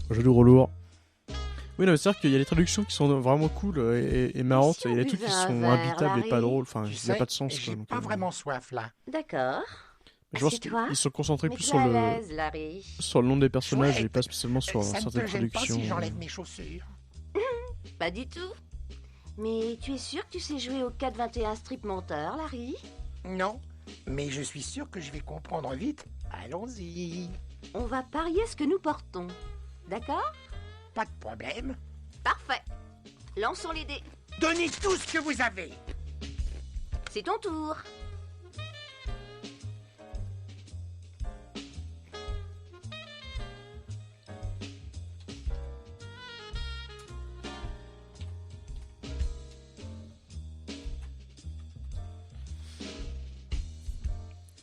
Jeu de gros lourd. Oui, non, mais c'est-à-dire qu'il y a des traductions qui sont vraiment cool et marrantes. Si Il y a on des trucs qui buvait un sont verre, imbitables et pas Larry? drôles. Enfin, Tu il n'y a pas sais, de sens, quoi. j'ai Donc, pas vraiment soif là. D'accord. je pense Assieds-toi. qu'ils sont concentrés plus Mets-toi à l'aise, Larry. sur le nom des personnages et Chouette. pas spécialement sur Ça ne certaines te gêne pas traductions. si j'enlève mes chaussures? Pas du tout. Mais tu es sûr que tu sais jouer au 4-21 strip monteur, Larry? Non, mais je suis sûr que je vais comprendre vite. Allons-y. On va parier ce que nous portons. D'accord? Pas de problème. Parfait. Lançons les dés. Donnez tout ce que vous avez. C'est ton tour.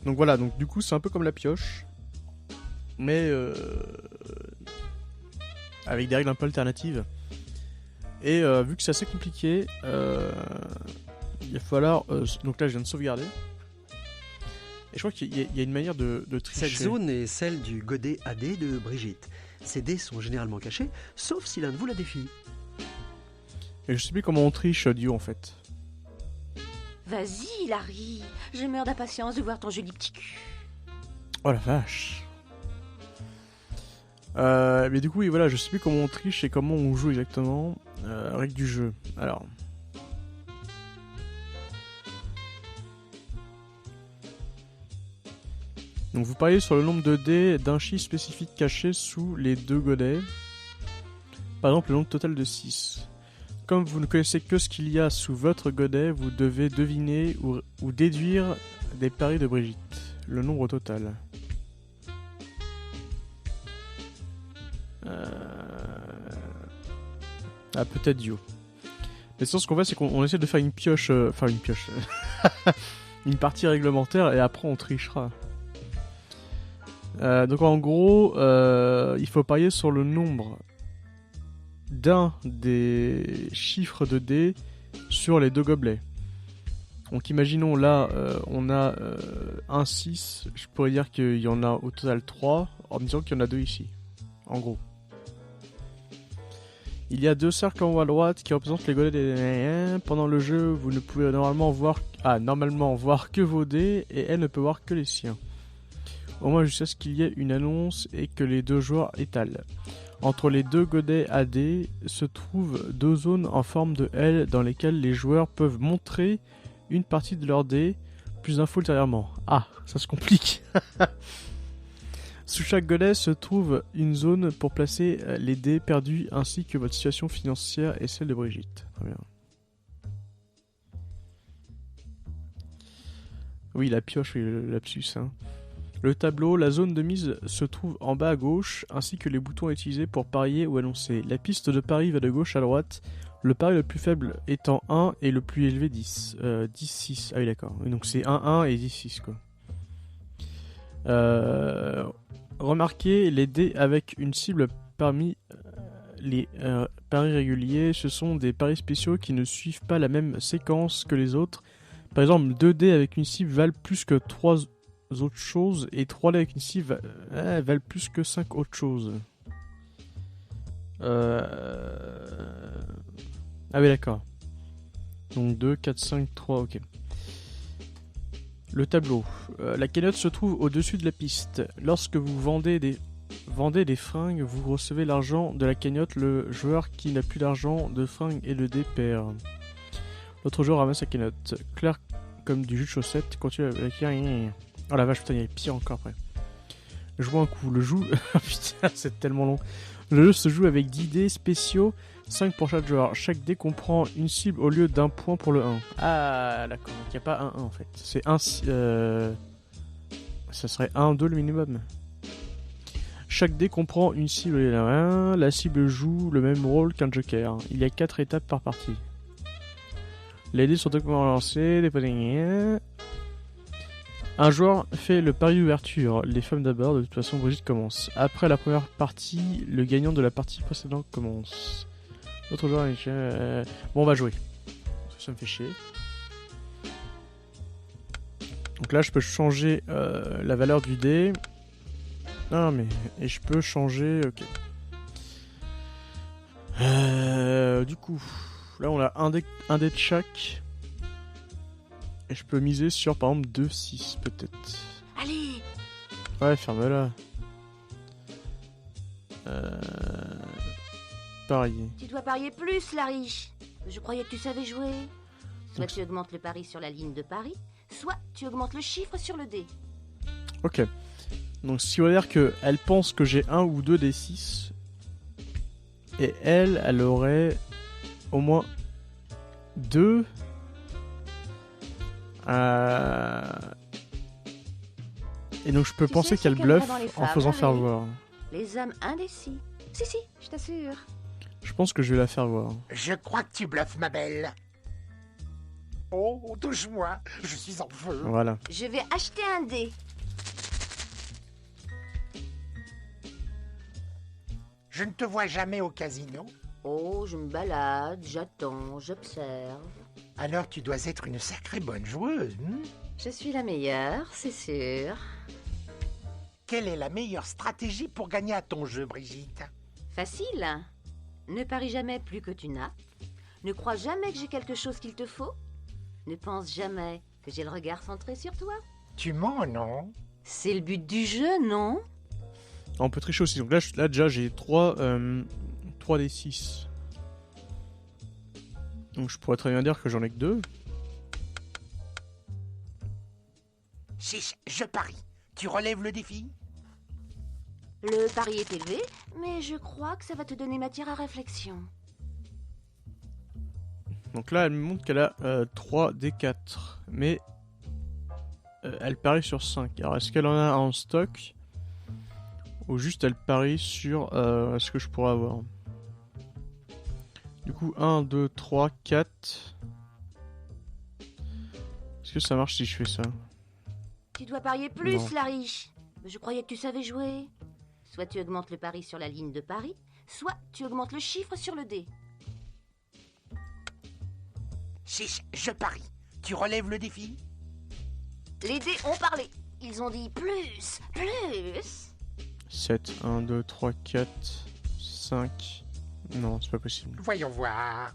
Donc voilà, donc du coup c'est un peu comme la pioche, mais avec des règles un peu alternatives. Et vu que c'est assez compliqué, il va falloir... donc là je viens de sauvegarder. Et je crois qu'il y a une manière de tricher. Cette zone est celle du godet AD de Brigitte. Ces dés sont généralement cachés, sauf si l'un de vous la défie. Et je sais plus comment on triche Dio en fait. Vas-y, Larry. Je meurs d'impatience de voir ton joli petit cul. Oh la vache. Mais du coup, oui, voilà, je sais plus comment on triche et comment on joue exactement. Règle du jeu. Alors. Donc vous pariez sur le nombre de dés d'un chiffre spécifique caché sous les deux godets. Par exemple, le nombre total de 6. Comme vous ne connaissez que ce qu'il y a sous votre godet, vous devez deviner ou déduire des paris de Brigitte. Le nombre total. Ah, peut-être Dio. Mais sinon, ce qu'on fait, c'est qu'on essaie de faire une pioche... Enfin, une pioche... une partie réglementaire, et après, on trichera. Donc, en gros, il faut parier sur le nombre d'un des chiffres de dés sur les deux gobelets. Donc, imaginons, là, on a un 6. Je pourrais dire qu'il y en a au total 3, en disant qu'il y en a 2 ici. En gros. Il y a 2 cercles en haut à droite qui représentent les godets des... Pendant le jeu, vous ne pouvez normalement voir que vos dés et elle ne peut voir que les siens. Au moins jusqu'à ce qu'il y ait une annonce et que les deux joueurs étalent. Entre les deux godets AD se trouvent 2 zones en forme de L dans lesquelles les joueurs peuvent montrer une partie de leurs dés. Plus d'infos ultérieurement. Ah, ça se complique. Sous chaque godet se trouve une zone pour placer les dés perdus ainsi que votre situation financière et celle de Brigitte. Très bien. Oui, la pioche, oui, le lapsus. Hein. Le tableau, la zone de mise se trouve en bas à gauche, ainsi que les boutons utilisés pour parier ou annoncer. La piste de pari va de gauche à droite, le pari le plus faible étant 1 et le plus élevé 10. 10-6. Ah oui, d'accord. Donc c'est 1-1 et 10-6, quoi. Remarquez les dés avec une cible parmi les paris réguliers. Ce sont des paris spéciaux qui ne suivent pas la même séquence que les autres. Par exemple, 2 dés avec une cible valent plus que 3 autres choses et 3 dés avec une cible valent plus que 5 autres choses. Ah oui, d'accord. Donc 2, 4, 5, 3, ok. Le tableau. La cagnotte se trouve au-dessus de la piste. Lorsque vous vendez des fringues, vous recevez l'argent de la cagnotte. Le joueur qui n'a plus d'argent de fringues et le dé perd. L'autre joueur ramasse la cagnotte. Clair comme du jus de chaussette. Continue avec... Oh la vache, putain, il y a pire encore après. Joue un coup. Le joue... Putain, c'est tellement long. Le jeu se joue avec 10 dés spéciaux. 5 pour chaque joueur. Chaque dé comprend une cible au lieu d'un point pour le 1. Ah, d'accord. Donc il n'y a pas un 1 en fait. C'est un... Ça serait 1-2 le minimum. Chaque dé comprend une cible et la 1. La cible joue le même rôle qu'un joker. Il y a 4 étapes par partie. Les dés sont totalement lancés. Un joueur fait le pari d'ouverture. Les femmes d'abord. De toute façon, Brigitte commence. Après la première partie, le gagnant de la partie précédente commence. L'autre joueur est... Bon, on va jouer. Ça me fait chier. Donc là, je peux changer la valeur du dé. Non, mais... Et je peux changer... Ok. Du coup, là on a un dé de chaque. Et je peux miser sur par exemple 2-6 peut-être. Allez, Ouais, ferme-la. Parier. tu dois parier plus, Larry. Je croyais que tu savais jouer. Soit Donc, tu augmentes le pari sur la ligne de pari, soit tu augmentes le chiffre sur le dé. Ok. Donc ce qui veut dire qu'elle pense que j'ai 1 ou 2 des 6. Et elle aurait au moins 2. Et donc je peux Tu penser sais ce qu'elle qu'elle voit bluffe dans les en femmes, faisant faire Harry voir. Les hommes indécis. Si, je t'assure. Je pense que je vais la faire voir. Je crois que tu bluffes, ma belle. Oh, touche-moi, je suis en feu. Voilà. Je vais acheter un dé. Je ne te vois jamais au casino. Oh, je me balade, j'attends, j'observe. Alors tu dois être une sacrée bonne joueuse. Je suis la meilleure, c'est sûr. Quelle est la meilleure stratégie pour gagner à ton jeu, Brigitte? Facile. Ne parie jamais plus que tu n'as. Ne crois jamais que j'ai quelque chose qu'il te faut. Ne pense jamais que j'ai le regard centré sur toi. Tu mens, non? C'est le but du jeu, non? On peut tricher aussi. Donc là déjà j'ai 3 des 6. Donc je pourrais très bien dire que j'en ai que 2. Chiche, je parie. Tu relèves le défi? Le pari est élevé, mais je crois que ça va te donner matière à réflexion. Donc là elle me montre qu'elle a 3 des 4. Mais elle parie sur 5. Alors est-ce qu'elle en a en stock? Ou juste elle parie sur ce que je pourrais avoir? Du coup 1, 2, 3, 4. Est-ce que ça marche si je fais ça? Tu dois parier plus, Non. Larry. Je croyais que tu savais jouer. Soit tu augmentes le pari sur la ligne de pari, soit tu augmentes le chiffre sur le dé. Chiche, je parie. Tu relèves le défi? Les dés ont parlé. Ils ont dit plus. 7, 1, 2, 3, 4, 5. Non, c'est pas possible. Voyons voir.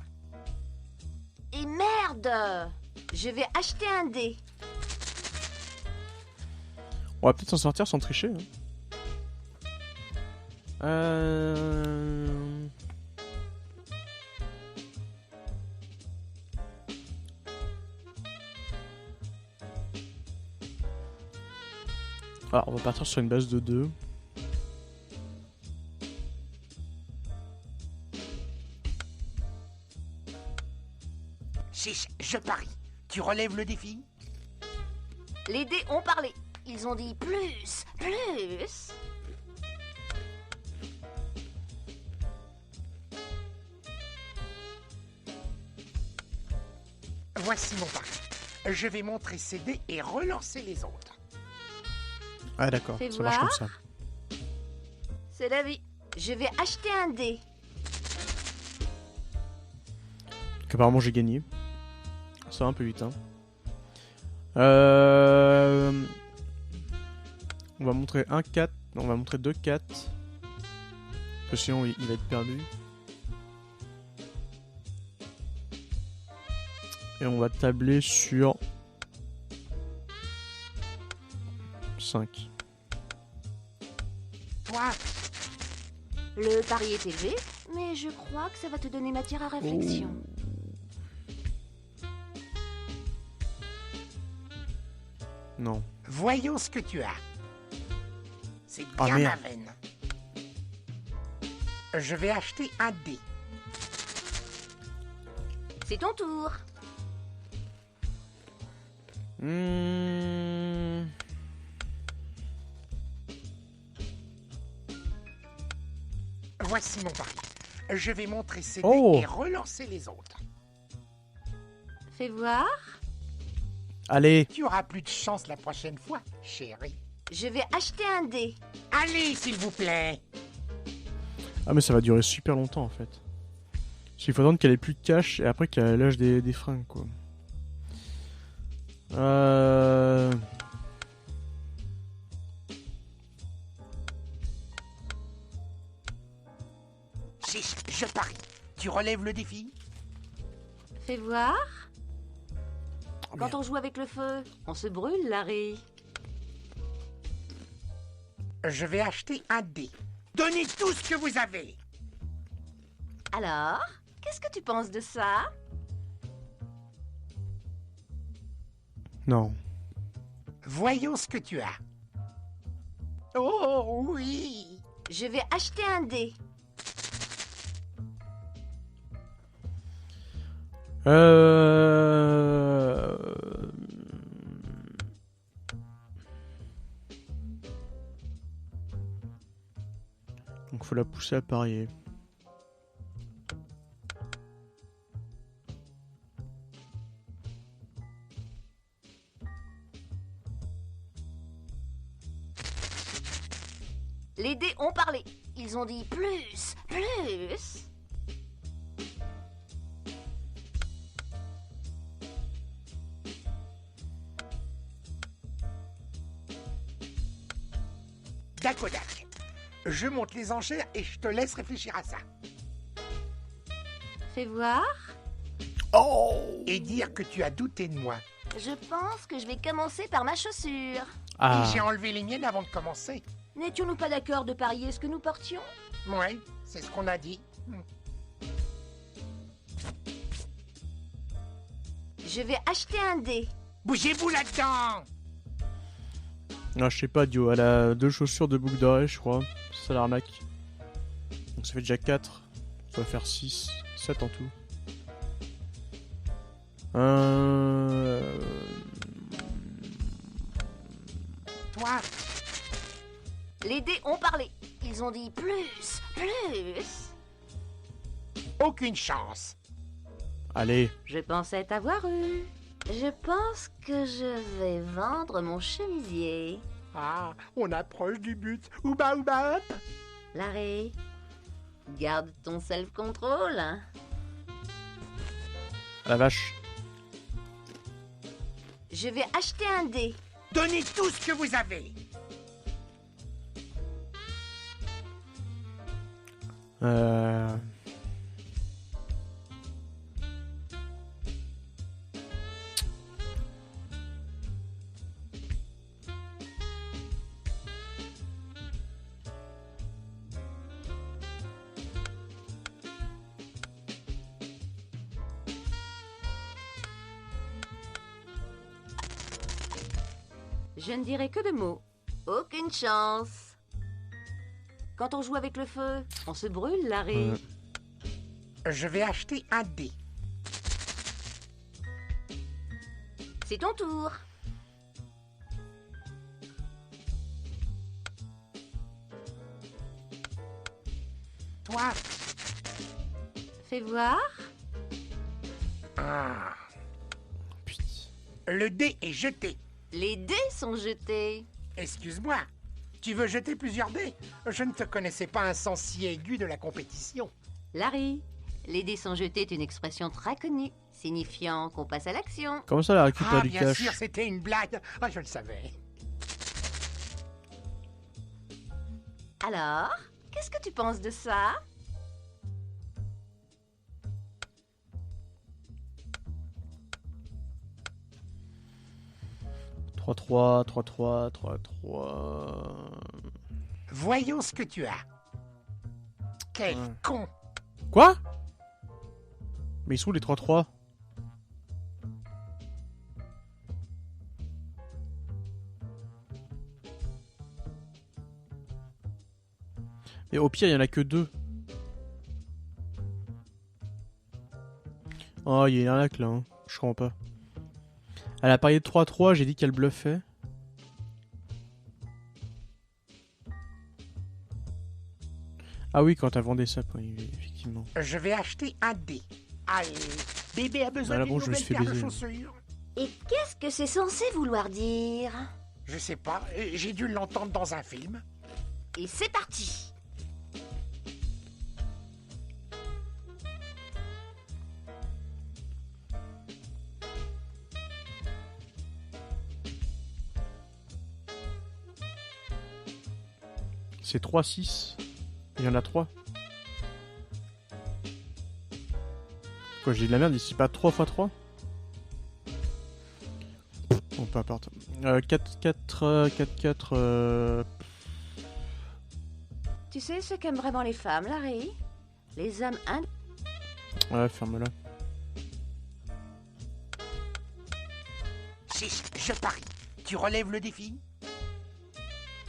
Et merde! Je vais acheter un dé. On va peut-être s'en sortir sans tricher. Hein. Alors, on va partir sur une base de 2. Chiche, je parie. Tu relèves le défi? Les dés ont parlé. Ils ont dit plus. Voici mon pari. Je vais montrer ces dés et relancer les autres. Ah d'accord, Fais ça marche comme voir. ça. C'est la vie. Je vais acheter un dé. Donc apparemment j'ai gagné. Ça va un peu vite. Hein. On va montrer un 4. Non, on va montrer 2 4. Parce que sinon il va être perdu. Et on va tabler sur 5. Toi, Le pari est élevé, mais je crois que ça va te donner matière à réflexion. Non. voyons ce que tu as. C'est Ah, bien ma merde. veine. Je vais acheter un dé. C'est ton tour. Voici mon pari. Je vais montrer ces Oh. dés et relancer les autres. Fais voir. Allez. Tu auras plus de chance la prochaine fois, chérie. Je vais acheter un dé. Allez, s'il vous plaît. Ah mais ça va durer super longtemps en fait. Parce qu'il faut attendre qu'elle ait plus de cash et après qu'elle lâche des fringues quoi. Chiche, je parie. Tu relèves le défi? Fais voir. Oh, Quand merde. on joue avec le feu, on se brûle, Larry. Je vais acheter un dé. Donnez tout ce que vous avez. Alors, qu'est-ce que tu penses de ça? Non. Voyons ce que tu as. Oh oui. Je vais acheter un dé. Donc faut la pousser à parier. Les dés ont parlé. Ils ont dit plus, plus. Dakodak. Je monte les enchères et je te laisse réfléchir à ça. Fais voir. Et dire que tu as douté de moi. Je pense que je vais commencer par ma chaussure. Ah, Et j'ai enlevé les miennes avant de commencer. N'étions-nous pas d'accord de parier ce que nous portions? Ouais, c'est ce qu'on a dit. Je vais acheter un dé. Bougez-vous là-dedans. non, je sais pas, Dio. Elle a 2 chaussures de boucle d'oreille, je crois. Ça l'arnaque. Donc ça fait déjà 4. Ça va faire 6. 7 en tout. Toi, Les dés ont parlé. Ils ont dit plus, plus. aucune chance. Allez. Je pensais t'avoir eu. Je pense que je vais vendre mon chemisier. Ah, on approche du but. Ouba, ouba, hop. Larry, garde ton self-control. La vache. Je vais acheter un dé. Donnez tout ce que vous avez. Euh... Je ne dirai que de mots. Aucune chance. Quand on joue avec le feu, on se brûle, Larry. Je vais acheter un dé. C'est ton tour. Toi, Fais voir. ah, Putain. le dé est jeté. Les dés sont jetés. Excuse-moi, tu veux jeter plusieurs dés? Je ne te connaissais pas un sens si aigu de la compétition. Larry, les dés sont jetés est une expression très connue, signifiant qu'on passe à l'action. Comment ça, elle récupère Ah, du bien cash? sûr, c'était une blague. Ah, je le savais. Alors, qu'est-ce que tu penses de ça? Trois 3 3 3 3. Voyons ce que tu as. Quel Ouais. con. Quoi? Mais ils sont où les 3-3? Mais au pire, il y en a que 2. Oh, il y a une arnaque là, hein. Je comprends pas. Elle a parié de 3-3, j'ai dit qu'elle bluffait. Ah oui, quand elle vendait ça, oui, effectivement. Je vais acheter un dé. Allez, bébé a besoin Voilà, d'une bon, je me nouvelle suis paire de baisé. chaussures. Et qu'est-ce que c'est censé vouloir dire? Je sais pas, j'ai dû l'entendre dans un film. Et c'est parti. C'est 3-6. Il y en a 3. Quoi, j'ai de la merde ici, pas 3 x 3? Bon, peu importe. 4. Tu sais ce qu'aiment vraiment les femmes, Larry? Les hommes Ouais, ferme-la. 6, je parie. Tu relèves le défi?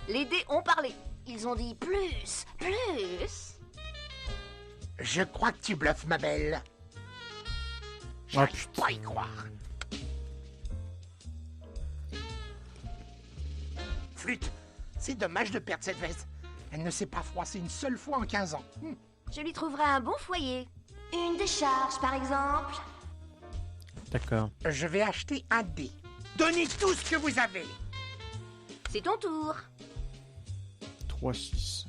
Les dés ont parlé. Ils ont dit plus. Je crois que tu bluffes, ma belle. Ah, J'arrive pas à y croire. Flûte, c'est dommage de perdre cette veste. Elle ne s'est pas froissée une seule fois en 15 ans. Je lui trouverai un bon foyer. Une décharge, par exemple. D'accord. Je vais acheter un dé. Donnez tout ce que vous avez. C'est ton tour. 3, 6.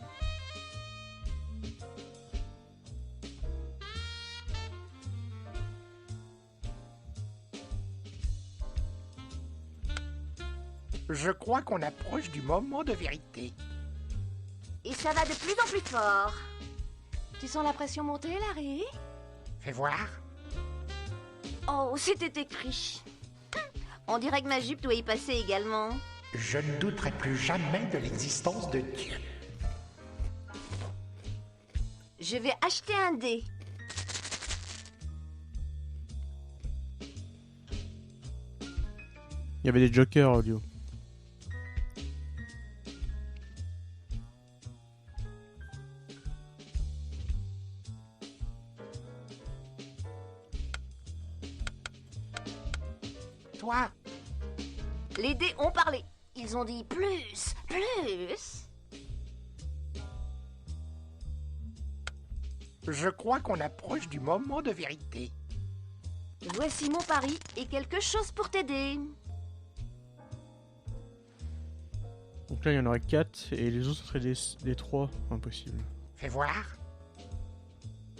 Je crois qu'on approche du moment de vérité. Et ça va de plus en plus fort. Tu sens la pression monter, Larry? Fais voir. Oh, c'était écrit. On dirait que ma jupe doit y passer également. Je ne douterai plus jamais de l'existence de Dieu. Je vais acheter un dé. Il y avait des jokers audio. Toi, Les dés ont parlé. Ils ont dit plus. je crois qu'on approche du moment de vérité. Voici mon pari et quelque chose pour t'aider. Donc là, il y en aurait 4 et les autres seraient des 3. Impossible. Fais voir.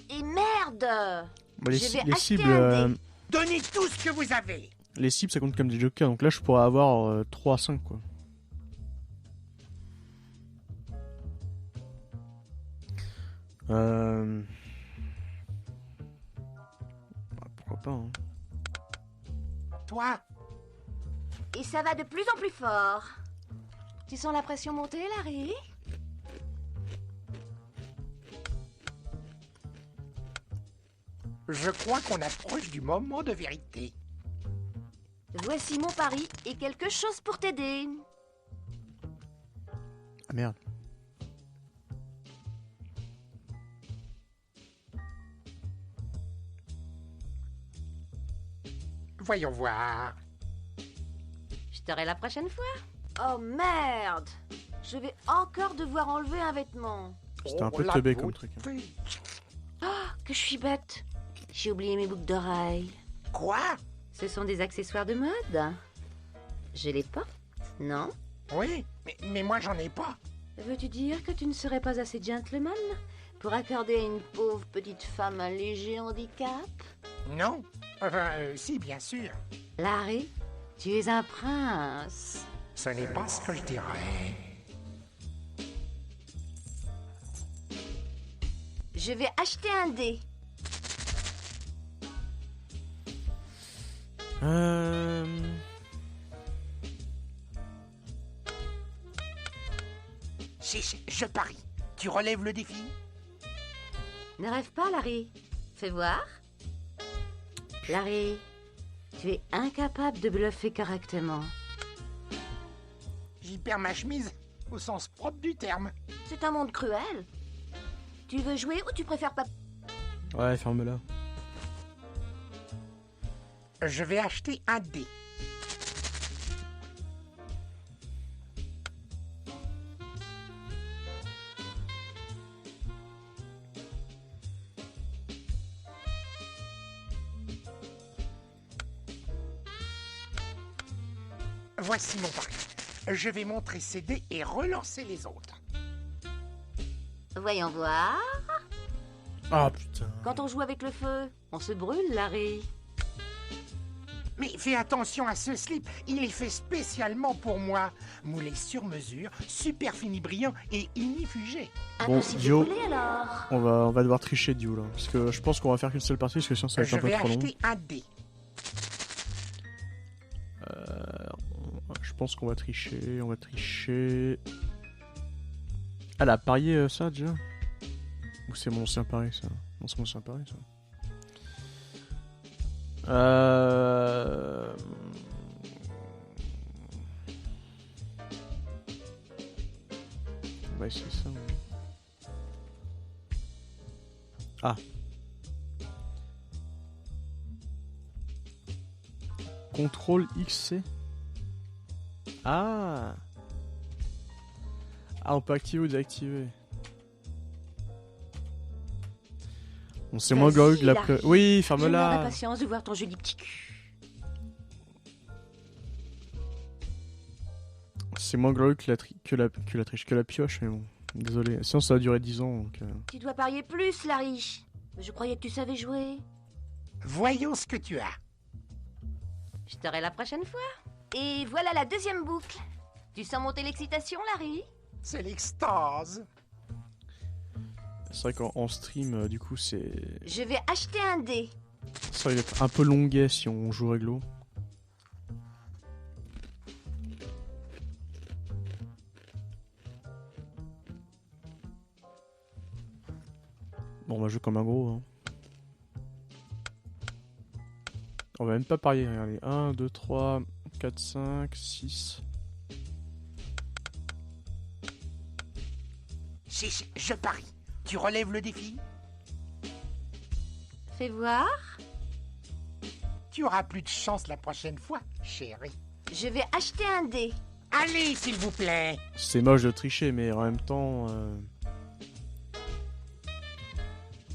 Et merde! Bah, Je vais les acheter cibles, un dé. Donnez tout ce que vous avez. les cibles, ça compte comme des jokers. Donc là, je pourrais avoir 3 à 5, quoi. Bah, pourquoi pas, hein. Toi, Et ça va de plus en plus fort. Tu sens la pression monter, Larry? je crois qu'on approche du moment de vérité. Voici mon pari et quelque chose pour t'aider. Ah merde. Voyons voir. Je t'aurai la prochaine fois. Oh merde! Je vais encore devoir enlever un vêtement. C'était un Oh, peu la teubé comme beauté. truc. Que je suis bête. J'ai oublié mes boucles d'oreilles. Quoi? Ce sont des accessoires de mode. Je les porte, non? Oui, mais moi j'en ai pas. Veux-tu dire que tu ne serais pas assez gentleman pour accorder à une pauvre petite femme un léger handicap? Non. Enfin, si, bien sûr. Larry, tu es un prince. Ce n'est pas ce que je dirais. Je vais acheter un dé. Chiche, je parie. Tu relèves le défi? Ne rêve pas, Larry. Fais voir. Larry, tu es incapable de bluffer correctement. J'y perds ma chemise, au sens propre du terme. C'est un monde cruel. Tu veux jouer ou tu préfères pas? Ouais, ferme-la. Je vais acheter un dé. Voici mon pari. Je vais montrer ces dés et relancer les autres. Voyons voir. Ah putain. Quand on joue avec le feu, on se brûle, Larry. Mais fais attention à ce slip, il est fait spécialement pour moi. Moulé sur mesure, super fini brillant et ignifugé. Bon, Impossible de Dio, voler, alors. on va devoir tricher Dio là. Parce que je pense qu'on va faire qu'une seule partie, parce que sinon ça va être Je un peu vais trop long. acheter un dé. Je pense qu'on va tricher, Elle a parié ça déjà? Ou c'est mon ancien pari ça? Non, c'est mon ancien pari ça. On va essayer ça. Ah. Contrôle XC. Ah. Ah, on peut activer ou désactiver. Bon, c'est moins glorieux que la... Vas-y, Oui, Je meurs ferme-la. d'impatience de voir ton joli petit cul. C'est moins glorieux que la pioche, mais bon. Désolé. Sinon, ça va durer 10 ans, donc... Tu dois parier plus, Larry. Je croyais que tu savais jouer. Voyons ce que tu as. Je t'aurai la prochaine fois. Et voilà la deuxième boucle. Tu sens monter l'excitation, Larry? C'est l'extase. C'est vrai qu'en stream, du coup, c'est... Je vais acheter un dé. Ça va être un peu longuet si on joue réglo. Bon, on va jouer comme un gros. Hein. On va même pas parier. Regardez. 1, 2, 3, 4, 5, 6. Chiche, je parie. Tu relèves le défi? Fais voir. Tu auras plus de chance la prochaine fois, chérie. Je vais acheter un dé. Allez, s'il vous plaît. C'est moche de tricher, mais en même temps...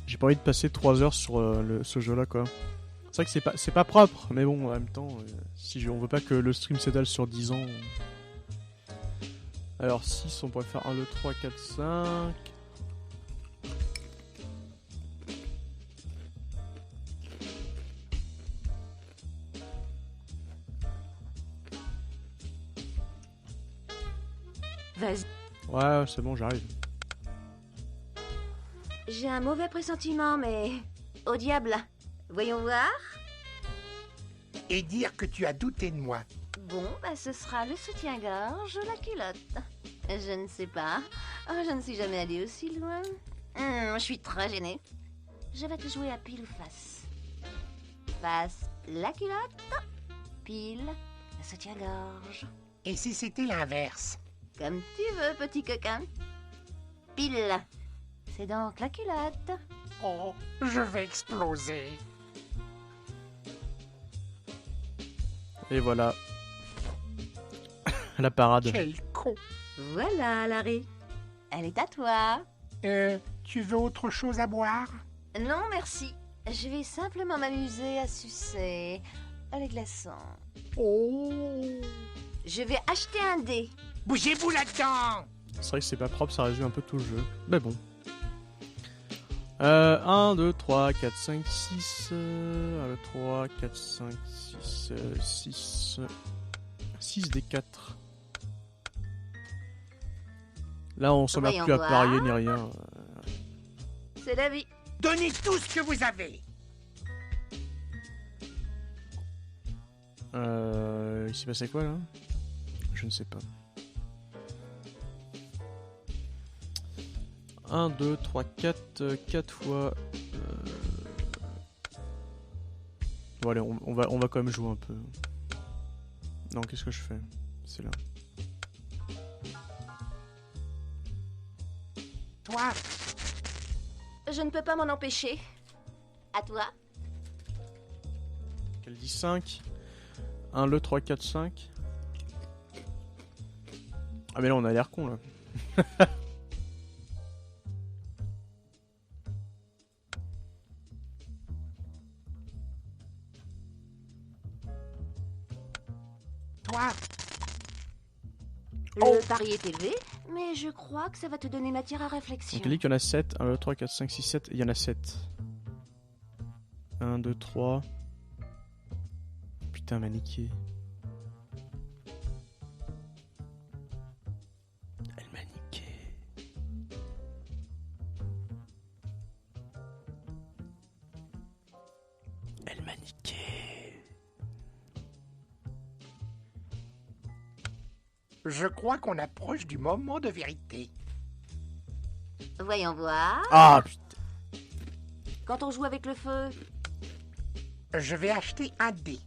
J'ai pas envie de passer 3 heures sur ce jeu-là, quoi. C'est vrai que c'est pas propre, mais bon, en même temps, on veut pas que le stream s'étale sur 10 ans... Alors 6, on pourrait faire 1, 2, 3, 4, 5... Vas-y. Ouais, c'est bon, j'arrive. J'ai un mauvais pressentiment, mais... Au diable. Voyons voir. Et dire que tu as douté de moi. Bon, bah ce sera le soutien-gorge ou la culotte. Je ne sais pas. Oh, je ne suis jamais allée aussi loin. Je suis très gênée. Je vais te jouer à pile ou face. Face, la culotte. Pile, le soutien-gorge. Et si c'était l'inverse? Comme tu veux, petit coquin. Pile. C'est donc la culotte. Oh, je vais exploser. Et voilà. La parade. Quel con. Voilà, Larry. Elle est à toi. Tu veux autre chose à boire? Non, merci. Je vais simplement m'amuser à sucer les glaçons. Oh. Je vais acheter un dé. Bougez-vous là-dedans. C'est vrai que c'est pas propre, ça résume un peu tout le jeu. Mais bon. 1, 2, 3, 4, 5, 6... 1, 2, 3, 4, 5, 6... 6... 6 des 4. Là, on s'emmerde Voyons plus à voir. parier ni rien. C'est la vie. Donnez tout ce que vous avez. Il s'est passé quoi, là? Je ne sais pas. 1, 2, 3, 4... 4 fois... Bon allez, on va quand même jouer un peu. Non, qu'est-ce que je fais? C'est là. Toi, Je ne peux pas m'en empêcher. À toi. Qu'elle dit 5. 1, 2, 3, 4, 5. Ah mais là on a l'air con là. toi. Le pari est élevé, mais je crois que ça va te donner matière à réflexion. Donc elle dit qu'il y en a 7. 1, 2, 3, 4, 5, 6, 7. Et il y en a 7. 1, 2, 3. putain, maniquée. Elle m'a niqué. Elle m'a niqué. Je crois qu'on approche du moment de vérité. Voyons voir. Ah putain. Quand on joue avec le feu, Je vais acheter un dé.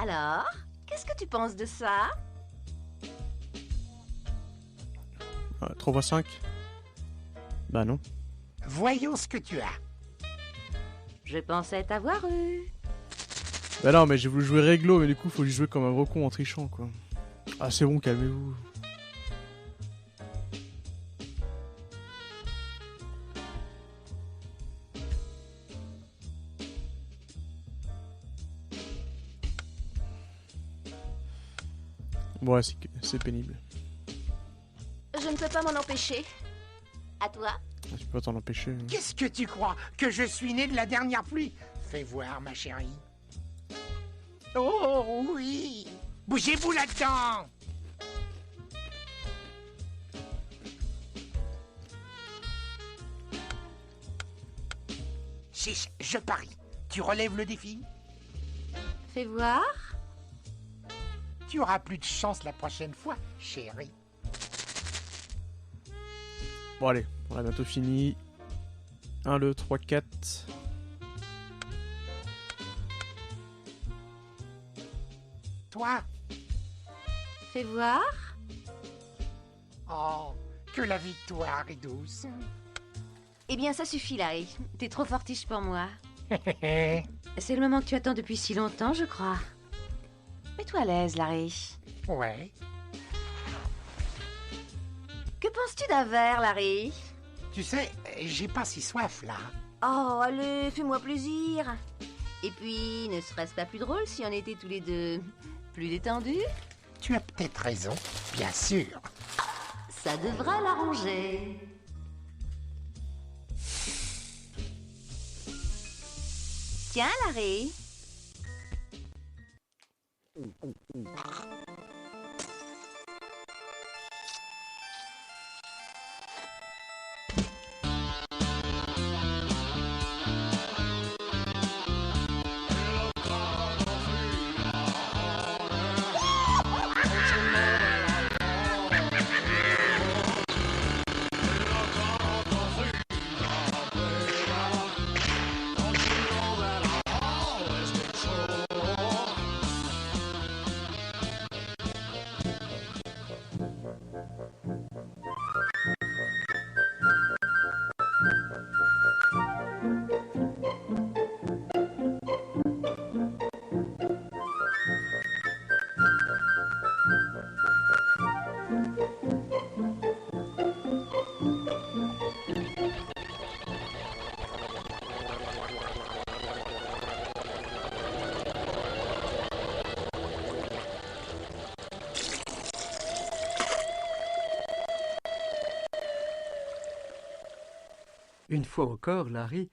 alors, qu'est-ce que tu penses de ça? 3 x 5. Bah non. Voyons ce que tu as. Je pensais t'avoir eu. Bah non, mais j'ai voulu jouer réglo, mais du coup, faut lui jouer comme un gros con en trichant, quoi. Ah, c'est bon, calmez-vous. Ouais, c'est pénible. Je ne peux pas m'en empêcher. À toi? Tu peux pas t'en empêcher. Hein. Qu'est-ce que tu crois? Que je suis né de la dernière pluie? Fais voir, ma chérie. Oh oui! Bougez-vous là-dedans! Chiche, je parie. Tu relèves le défi? Fais voir. Tu auras plus de chance la prochaine fois, chérie. Bon, allez, on a bientôt fini. 1, 2, 3, 4. Toi? Fais voir. Oh, que la victoire est douce. Eh bien, ça suffit, Larry. T'es trop fortiche pour moi. C'est le moment que tu attends depuis si longtemps, je crois. Mets-toi à l'aise, Larry. Ouais. Que penses-tu d'un verre, Larry? Tu sais, j'ai pas si soif là. Oh, allez, fais-moi plaisir. Et puis, ne serait-ce pas plus drôle si on était tous les deux plus détendus? Tu as peut-être raison, bien sûr. Ça devrait l'arranger. Tiens, Larry. Une fois encore, Larry,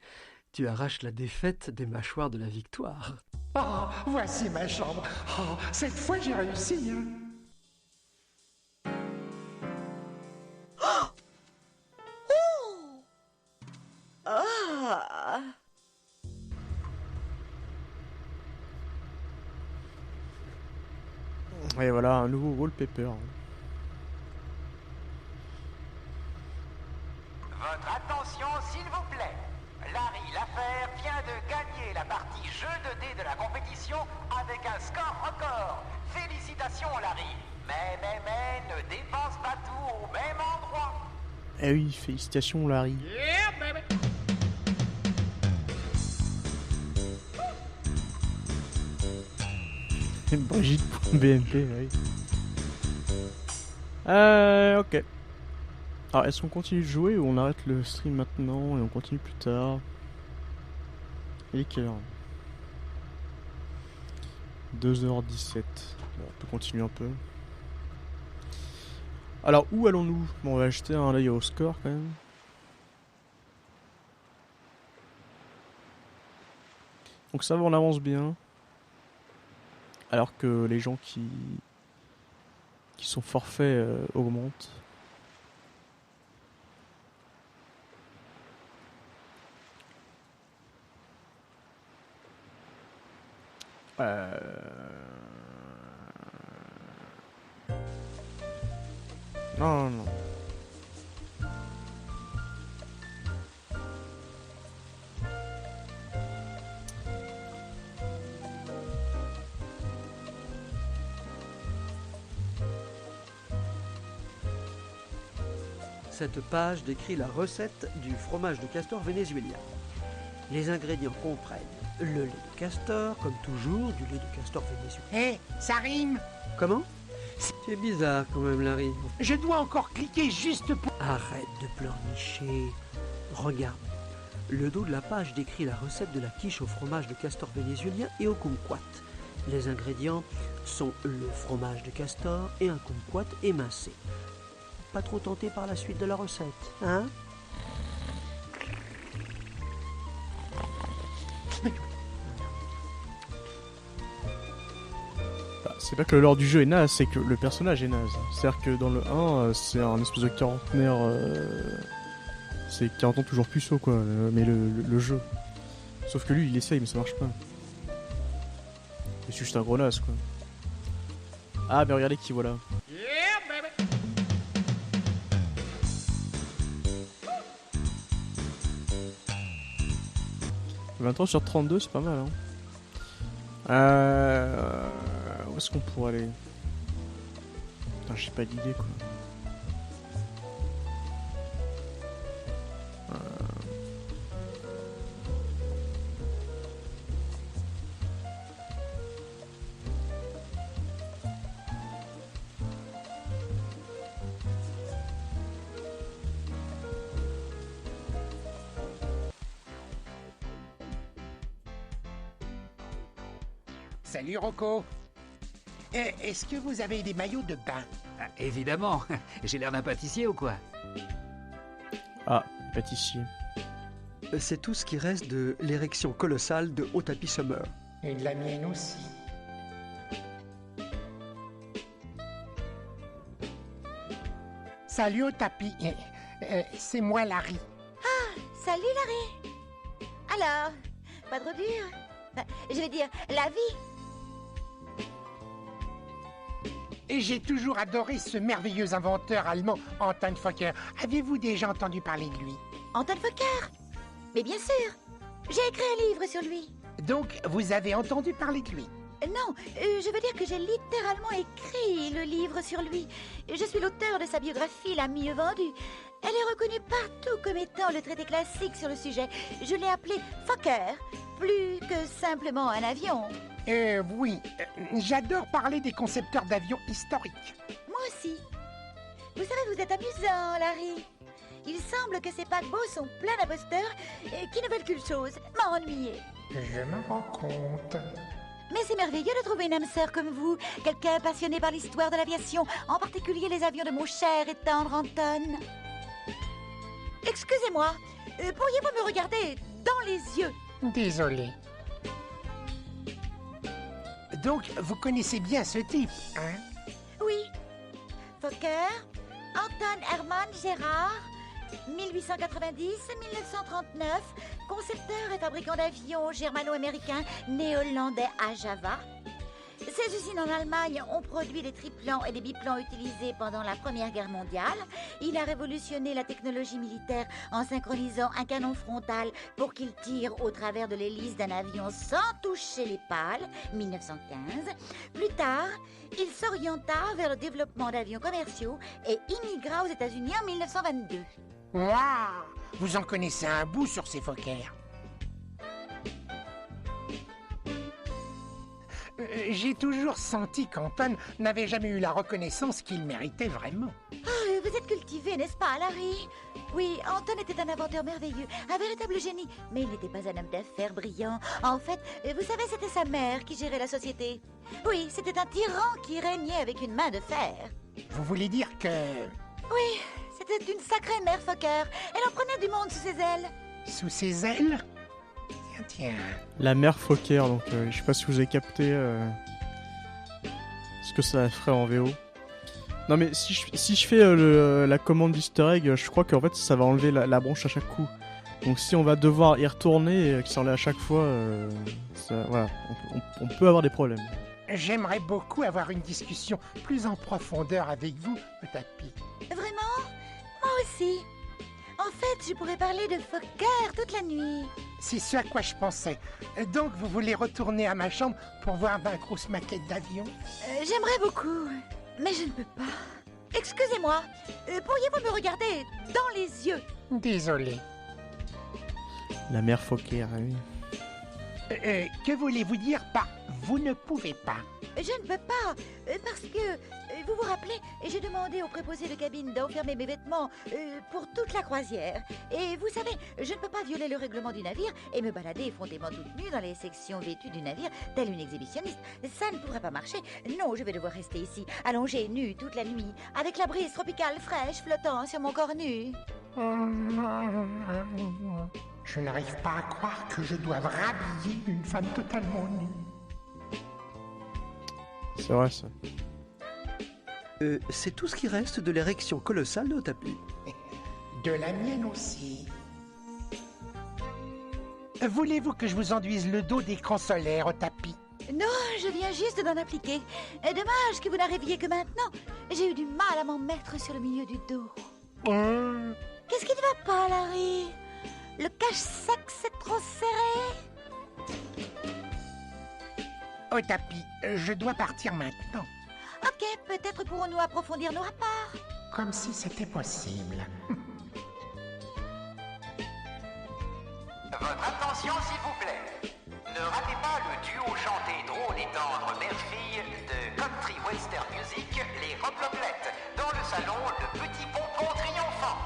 tu arraches la défaite des mâchoires de la victoire. Oh, voici ma chambre. Oh, cette fois j'ai réussi. Hein. Et voilà, un nouveau wallpaper. Votre attention, s'il vous plaît. Larry L'Affaire vient de gagner la partie jeu de dés de la compétition avec un score record. Félicitations, Larry. Mais, ne dépense pas tout au même endroit. Eh oui, félicitations, Larry. Yeah, baby. Brigitte.bmp, oui. Ok. Alors, est-ce qu'on continue de jouer ou on arrête le stream maintenant et on continue plus tard? Il est quelle heure? 2h17. Bon, on peut continuer un peu. Alors, où allons-nous? Bon, on va jeter un œil au score quand même. Donc ça va, on avance bien. Alors que les gens qui sont forfaits augmentent. Non, non. Cette page décrit la recette du fromage de castor vénézuélien. Les ingrédients comprennent le lait de castor, comme toujours, du lait de castor vénézuélien. Ça rime. Comment? C'est bizarre quand même, Larry. Je dois encore cliquer juste pour... Arrête de pleurnicher. Regarde. Le dos de la page décrit la recette de la quiche au fromage de castor vénézuélien et au kumquat. Les ingrédients sont le fromage de castor et un kumquat émincé. Pas trop tenté par la suite de la recette, hein? Bah, c'est pas que le lore du jeu est naze, c'est que le personnage est naze. C'est-à-dire que dans le 1, c'est un espèce de quarantenaire... c'est 40 ans toujours puceau, quoi, mais le jeu. Sauf que lui, il essaye, mais ça marche pas. C'est juste un gros naze, quoi. Ah, mais regardez qui voilà. 23 sur 32, c'est pas mal, hein. Où est-ce qu'on pourrait aller? Putain, j'ai pas d'idée, quoi. Salut Rocco. Est-ce que vous avez des maillots de bain? Ah, évidemment. J'ai l'air d'un pâtissier ou quoi? Ah, pâtissier. C'est tout ce qui reste de l'érection colossale de Otapi Summer. Et de la mienne aussi. Salut Otapi. C'est moi Larry. Salut Larry. Alors, pas trop dur? Je vais dire, la vie. Et j'ai toujours adoré ce merveilleux inventeur allemand, Anton Fokker. Avez-vous déjà entendu parler de lui? Anton Fokker? Mais bien sûr. J'ai écrit un livre sur lui. Donc, vous avez entendu parler de lui? Non, je veux dire que j'ai littéralement écrit le livre sur lui. Je suis l'auteur de sa biographie la mieux vendue. Elle est reconnue partout comme étant le traité classique sur le sujet. Je l'ai appelé Fokker, plus que simplement un avion. Oui. J'adore parler des concepteurs d'avions historiques. Moi aussi. Vous savez, vous êtes amusant, Larry. Il semble que ces paquebots sont pleins d'imposteurs qui ne veulent qu'une chose, m'ennuyer. Je m'en rends compte. Mais c'est merveilleux de trouver une âme sœur comme vous, quelqu'un passionné par l'histoire de l'aviation, en particulier les avions de mon cher et tendre Anton. Excusez-moi, pourriez-vous me regarder dans les yeux? Désolé. Donc, vous connaissez bien ce type, hein? Oui. Fokker, Anton Hermann Gérard, 1890-1939, concepteur et fabricant d'avions germano-américains néo-hollandais à Java. Ces usines en Allemagne ont produit des triplans et des biplans utilisés pendant la Première Guerre mondiale. Il a révolutionné la technologie militaire en synchronisant un canon frontal pour qu'il tire au travers de l'hélice d'un avion sans toucher les pales, 1915. Plus tard, il s'orienta vers le développement d'avions commerciaux et immigra aux États-Unis en 1922. Waouh! Vous en connaissez un bout sur ces Fokker. J'ai toujours senti qu'Anton n'avait jamais eu la reconnaissance qu'il méritait vraiment. Oh, vous êtes cultivé, n'est-ce pas, Larry? Oui, Anton était un inventeur merveilleux, un véritable génie. Mais il n'était pas un homme d'affaires brillant. En fait, vous savez, c'était sa mère qui gérait la société. Oui, c'était un tyran qui régnait avec une main de fer. Vous voulez dire que... Oui, c'était une sacrée mère Fokker. Elle en prenait du monde sous ses ailes. Sous ses ailes? tiens. La mer Fokker, donc je sais pas si vous avez capté ce que ça ferait en VO. Non mais si je fais la commande d'easter egg, je crois qu'en fait ça va enlever la branche à chaque coup. Donc si on va devoir y retourner et que ça enlève à chaque fois, voilà, on peut avoir des problèmes. J'aimerais beaucoup avoir une discussion plus en profondeur avec vous, Tapi. Vraiment? Moi aussi. En fait, je pourrais parler de Fokker toute la nuit. C'est ce à quoi je pensais. Donc vous voulez retourner à ma chambre pour voir ma grosse maquette d'avion? J'aimerais beaucoup, mais je ne peux pas. Excusez-moi, pourriez-vous me regarder dans les yeux? Désolé. La mer Fokker, oui. Que voulez-vous dire par « vous ne pouvez pas » ? Je ne peux pas, parce que, vous vous rappelez, j'ai demandé au préposé de cabine d'enfermer mes vêtements pour toute la croisière. Et vous savez, je ne peux pas violer le règlement du navire et me balader effrontément toute nue dans les sections vêtues du navire, telle une exhibitionniste. Ça ne pourrait pas marcher. Non, je vais devoir rester ici, allongée nue toute la nuit, avec la brise tropicale fraîche flottant sur mon corps nu. Je n'arrive pas à croire que je doive rhabiller une femme totalement nue. C'est vrai ça. C'est tout ce qui reste de l'érection colossale de Tapi. De la mienne aussi. Voulez-vous que je vous enduise le dos d'écran solaire au tapis? Non, je viens juste d'en appliquer. Dommage que vous n'arriviez que maintenant. J'ai eu du mal à m'en mettre sur le milieu du dos. Qu'est-ce qui ne va pas, Larry? Le cache-sexe est trop serré? Au tapis, je dois partir maintenant. Ok, peut-être pourrons-nous approfondir nos rapports. Comme si c'était possible. Votre attention, s'il vous plaît. Ne ratez pas le duo chanté drôle et tendre mère-fille de Country Western Music, les Roploplettes, dans le salon Le Petit Pompon Triomphant.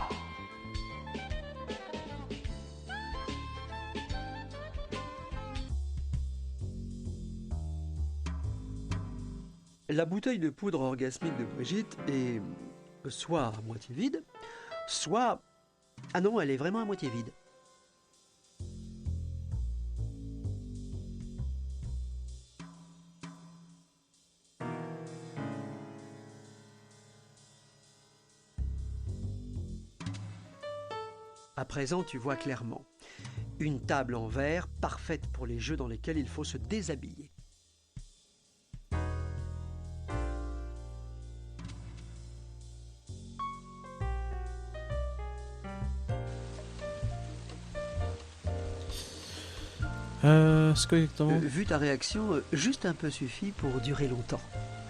La bouteille de poudre orgasmique de Brigitte est soit à moitié vide, soit... Ah non, elle est vraiment à moitié vide. À présent, tu vois clairement. Une table en verre, parfaite pour les jeux dans lesquels il faut se déshabiller. Ce que exactement Vu ta réaction, juste un peu suffit pour durer longtemps.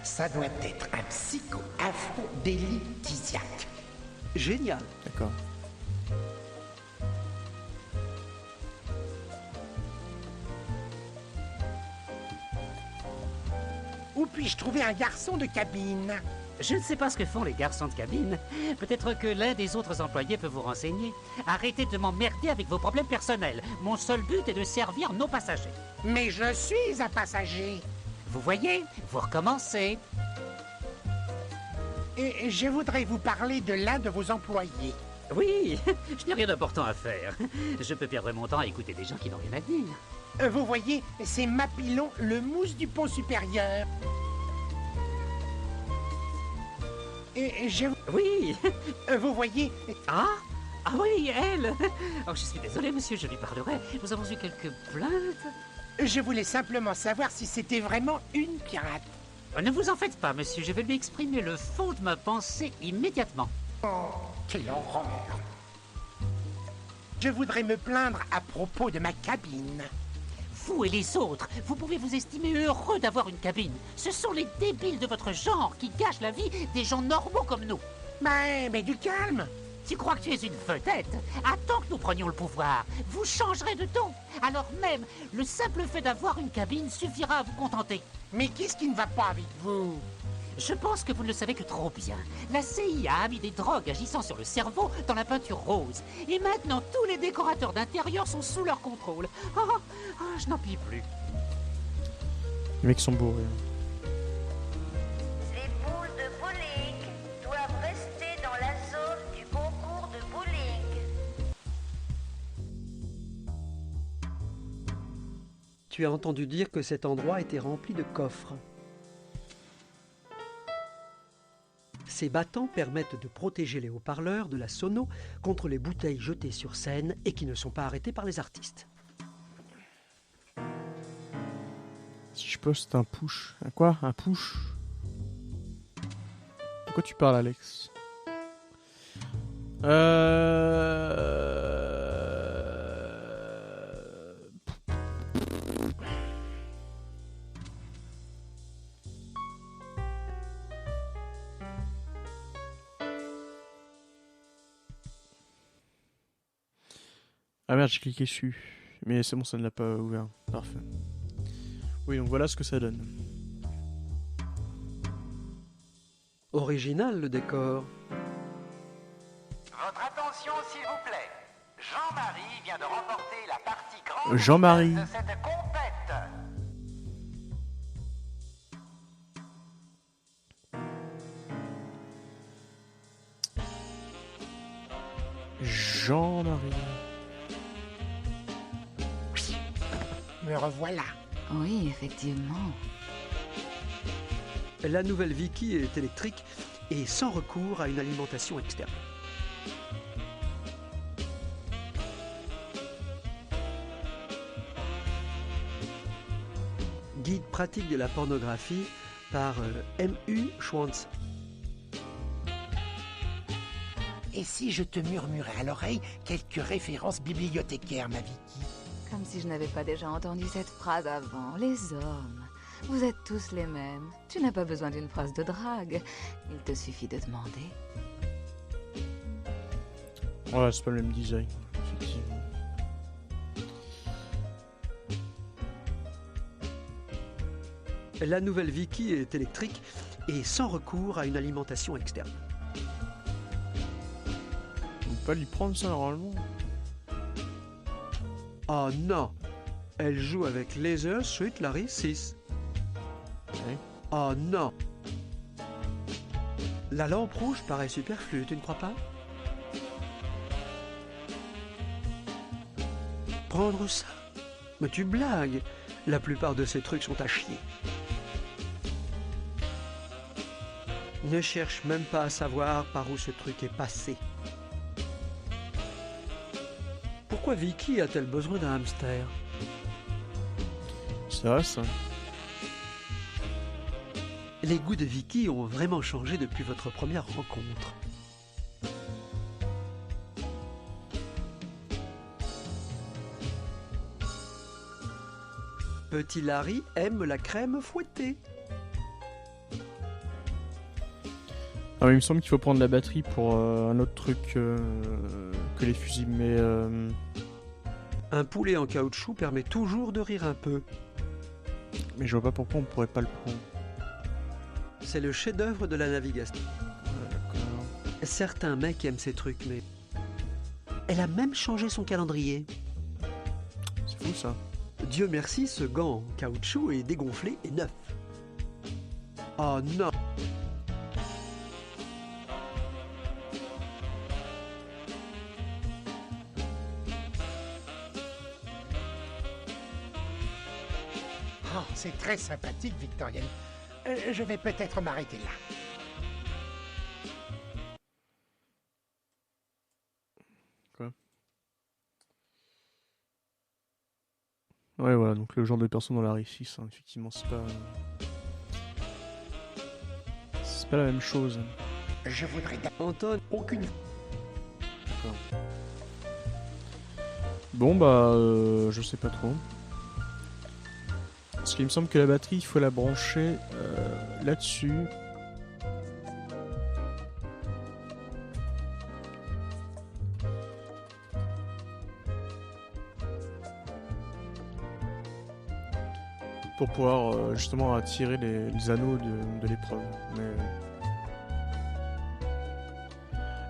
Ça doit être un psycho-aphrodélitysiaque. Génial. D'accord. Où puis-je trouver un garçon de cabine? Je ne sais pas ce que font les garçons de cabine. Peut-être que l'un des autres employés peut vous renseigner. Arrêtez de m'emmerder avec vos problèmes personnels. Mon seul but est de servir nos passagers. Mais je suis un passager. Vous voyez, vous recommencez. Et je voudrais vous parler de l'un de vos employés. Oui, je n'ai rien d'important à faire. Je peux perdre mon temps à écouter des gens qui n'ont rien à dire. Vous voyez, c'est Mapillon, le mousse du pont supérieur. Et je... Oui. Vous voyez... Ah oui, elle. Oh, je suis désolé, monsieur, je lui parlerai. Nous avons eu quelques plaintes. Je voulais simplement savoir si c'était vraiment une pirate. Ne vous en faites pas, monsieur. Je vais lui exprimer le fond de ma pensée immédiatement. Oh, quelle horreur! Je voudrais me plaindre à propos de ma cabine. Vous et les autres, vous pouvez vous estimer heureux d'avoir une cabine. Ce sont les débiles de votre genre qui gâchent la vie des gens normaux comme nous. Mais du calme! Tu crois que tu es une vedette? Attends que nous prenions le pouvoir. Vous changerez de ton. Alors même, le simple fait d'avoir une cabine suffira à vous contenter. Mais qu'est-ce qui ne va pas avec vous? Je pense que vous ne le savez que trop bien. La CIA a mis des drogues agissant sur le cerveau dans la peinture rose. Et maintenant, tous les décorateurs d'intérieur sont sous leur contrôle. Je n'en puis plus. Les mecs sont bourrés. Les boules de bowling doivent rester dans la zone du concours de bowling. Tu as entendu dire que cet endroit était rempli de coffres. Ces battants permettent de protéger les haut-parleurs de la sono contre les bouteilles jetées sur scène et qui ne sont pas arrêtées par les artistes. Si je poste un push... Un quoi? Un push? De quoi tu parles, Alex? Ah merde, j'ai cliqué dessus. Mais c'est bon, ça ne l'a pas ouvert. Parfait. Oui, donc voilà ce que ça donne. Original le décor. Votre attention, s'il vous plaît. Jean-Marie vient de remporter la partie grande Jean-Marie. de cette compète. Jean-Marie. Me revoilà. Oui, effectivement. La nouvelle Vicky est électrique et sans recours à une alimentation externe. Guide pratique de la pornographie par M.U. Schwantz. Et si je te murmurais à l'oreille quelques références bibliothécaires, ma Vicky? Comme si je n'avais pas déjà entendu cette phrase avant. Les hommes, vous êtes tous les mêmes. Tu n'as pas besoin d'une phrase de drague. Il te suffit de demander. Ouais, c'est pas le même design, effectivement. La nouvelle Vicky est électrique et sans recours à une alimentation externe. On peut pas lui prendre ça normalement. Oh non! Elle joue avec Laser Street Larry 6. Ouais. Oh non! La lampe rouge paraît superflue, tu ne crois pas? Prendre ça? Mais tu blagues! La plupart de ces trucs sont à chier. Ne cherche même pas à savoir par où ce truc est passé. Pourquoi Vicky a-t-elle besoin d'un hamster? C'est vrai ça. Les goûts de Vicky ont vraiment changé depuis votre première rencontre. Petit Larry aime la crème fouettée. Ah, mais il me semble qu'il faut prendre la batterie pour un autre truc que les fusils, mais... Un poulet en caoutchouc permet toujours de rire un peu. Mais je vois pas pourquoi on pourrait pas le prendre. C'est le chef-d'œuvre de la navigation. Ouais, d'accord. Certains mecs aiment ces trucs, mais... Elle a même changé son calendrier. C'est fou ça. Dieu merci, ce gant en caoutchouc est dégonflé et neuf. Oh non! Oh, c'est très sympathique, Victorienne. Je vais peut-être m'arrêter là. Quoi? Ouais, voilà, donc le genre de personne dans la réussite, hein, effectivement, c'est pas... C'est pas la même chose. Je voudrais Anton, aucune... Bon, bah, je sais pas trop. Parce qu'il me semble que la batterie, il faut la brancher là-dessus. Pour pouvoir justement attirer les anneaux de l'épreuve. Mais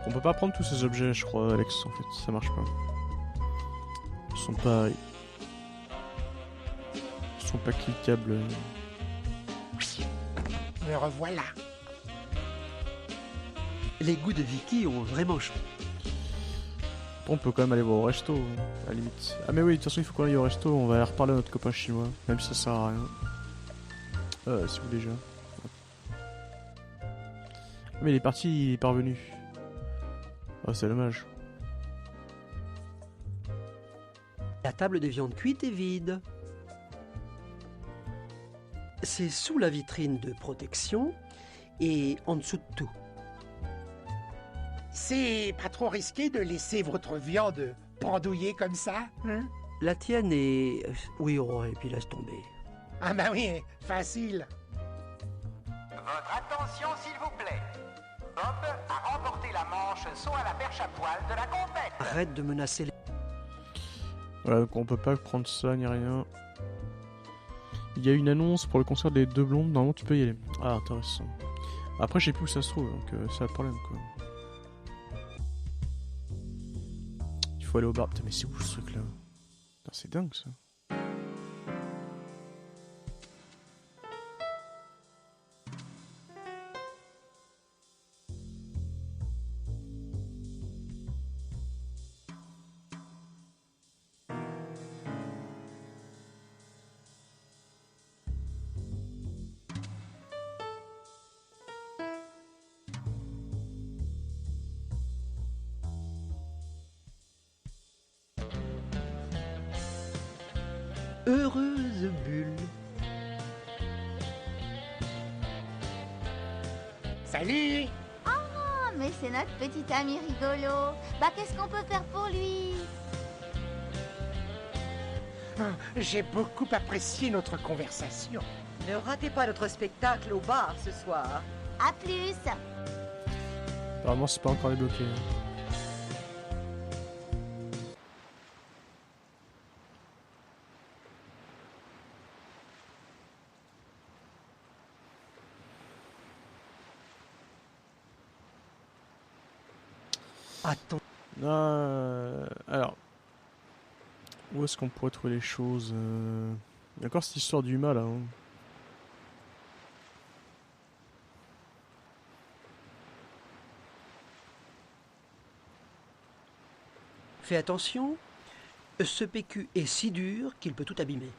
on peut pas prendre tous ces objets, je crois, Alex, en fait, ça marche pas. Ils sont pas cliquables. Me revoilà. les goûts de Vicky ont vraiment changé. On peut quand même aller voir au resto, à la limite. Ah mais oui, de toute façon il faut qu'on aille au resto, on va aller reparler à notre copain chinois, même si ça sert à rien. Si vous déjà. Mais il est parti, il est parvenu. Oh c'est dommage. La table de viande cuite est vide. C'est sous la vitrine de protection et en dessous de tout. C'est pas trop risqué de laisser votre viande pendouiller comme ça, hein? La tienne est... Oui, oh, et puis laisse tomber. Ah bah oui, facile. Votre attention, s'il vous plaît. Bob a remporté la manche saut à la perche à poil de la compète. Arrête de menacer les... Voilà, donc on peut pas prendre ça ni rien. Il y a une annonce pour le concert des deux blondes, normalement tu peux y aller. Ah intéressant. Après je sais plus où ça se trouve, donc c'est le problème quoi. Il faut aller au bar. Putain mais c'est où ce truc là? Putain, c'est dingue ça. Heureuse bulle. Salut! Ah, mais c'est notre petit ami rigolo. Bah, qu'est-ce qu'on peut faire pour lui? J'ai beaucoup apprécié notre conversation. Ne ratez pas notre spectacle au bar ce soir. À plus. Apparemment c'est pas encore débloqué. Attends. Alors, où est-ce qu'on pourrait trouver les choses Il y a encore cette histoire du mal là. Hein. Fais attention, ce PQ est si dur qu'il peut tout abîmer.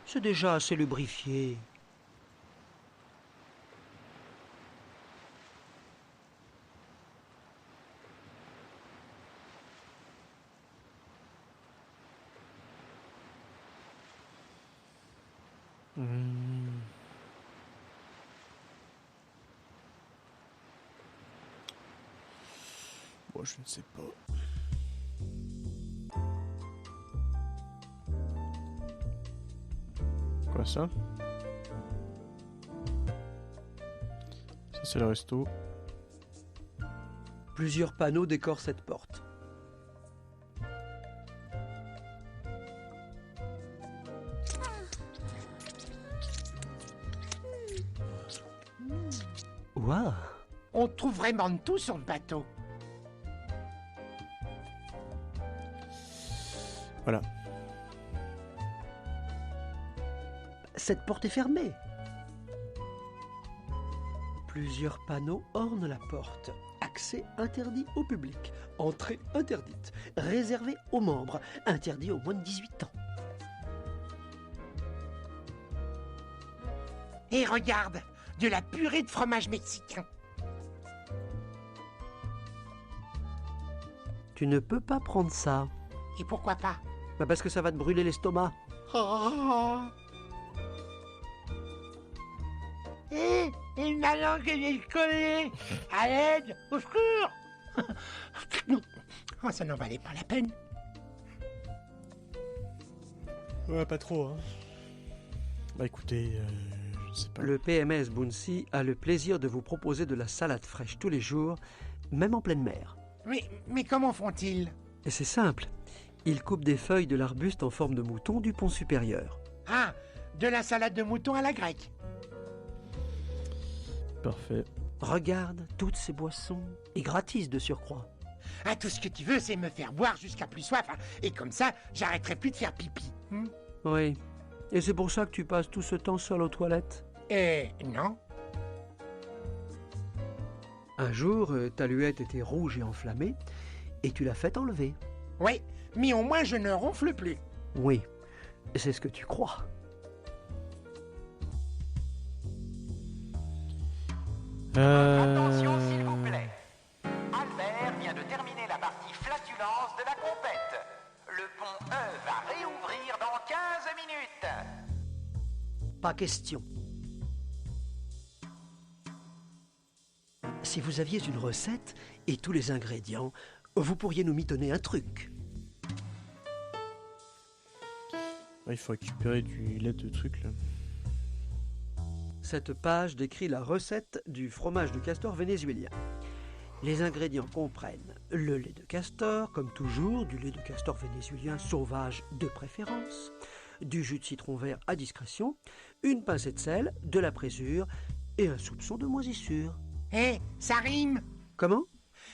C'est déjà assez lubrifié. Bon, je ne sais pas. Quoi ça? Ça c'est le resto. Plusieurs panneaux décorent cette porte. Waouh! On trouve vraiment de tout sur le bateau. Voilà. Cette porte est fermée. Plusieurs panneaux ornent la porte. Accès interdit au public. Entrée interdite. Réservé aux membres. Interdit aux moins de 18 ans. Et regarde, de la purée de fromage mexicain. Tu ne peux pas prendre ça. Et pourquoi pas? Bah parce que ça va te brûler l'estomac. Oh. Une ma langue est collée. À l'aide, au secours. Oh, ça n'en valait pas la peine. Ouais, pas trop, hein. Bah écoutez, je sais pas. Le PMS Bouncy a le plaisir de vous proposer de la salade fraîche tous les jours, même en pleine mer. Mais comment font-ils? Et c'est simple. Ils coupent des feuilles de l'arbuste en forme de mouton du pont supérieur. Ah, de la salade de mouton à la grecque. Parfait. Regarde toutes ces boissons, et gratis de surcroît. Ah, tout ce que tu veux, c'est me faire boire jusqu'à plus soif. Hein. Et comme ça, j'arrêterai plus de faire pipi. Oui. Et c'est pour ça que tu passes tout ce temps seul aux toilettes? Non. Un jour, ta luette était rouge et enflammée, et tu l'as fait enlever. Oui, mais au moins je ne ronfle plus. Oui, c'est ce que tu crois. Attention s'il vous plaît. Albert vient de terminer la partie flatulence de la compète. Le pont E va réouvrir dans 15 minutes. Pas question. Si vous aviez une recette et tous les ingrédients, vous pourriez nous mitonner un truc. Ah, il faut récupérer du lait de truc là. Cette page décrit la recette du fromage de castor vénézuélien. Les ingrédients comprennent le lait de castor, comme toujours, du lait de castor vénézuélien sauvage de préférence, du jus de citron vert à discrétion, une pincée de sel, de la présure et un soupçon de moisissure. Hé, ça rime. Comment ?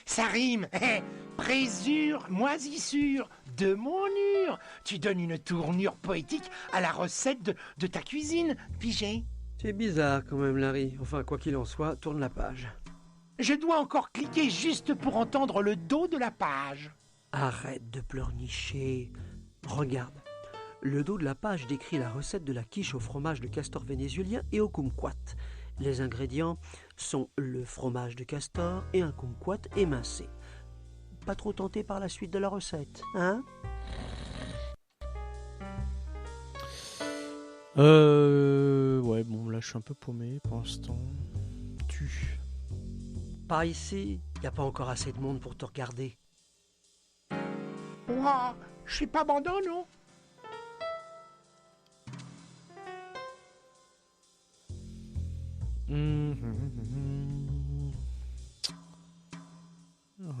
Ça rime. Présure, moisissure, de monure. Tu donnes une tournure poétique à la recette de ta cuisine, pigé. C'est bizarre quand même, Larry. Enfin, quoi qu'il en soit, tourne la page. Je dois encore cliquer juste pour entendre le dos de la page. Arrête de pleurnicher. Regarde. Le dos de la page décrit la recette de la quiche au fromage de castor vénézuélien et au kumquat. Les ingrédients sont le fromage de castor et un kumquat émincé. Pas trop tenté par la suite de la recette, hein ? Ouais, bon, là je suis un peu paumé pour l'instant. Par ici, y a pas encore assez de monde pour te regarder. Ouah, je suis pas bandant, non?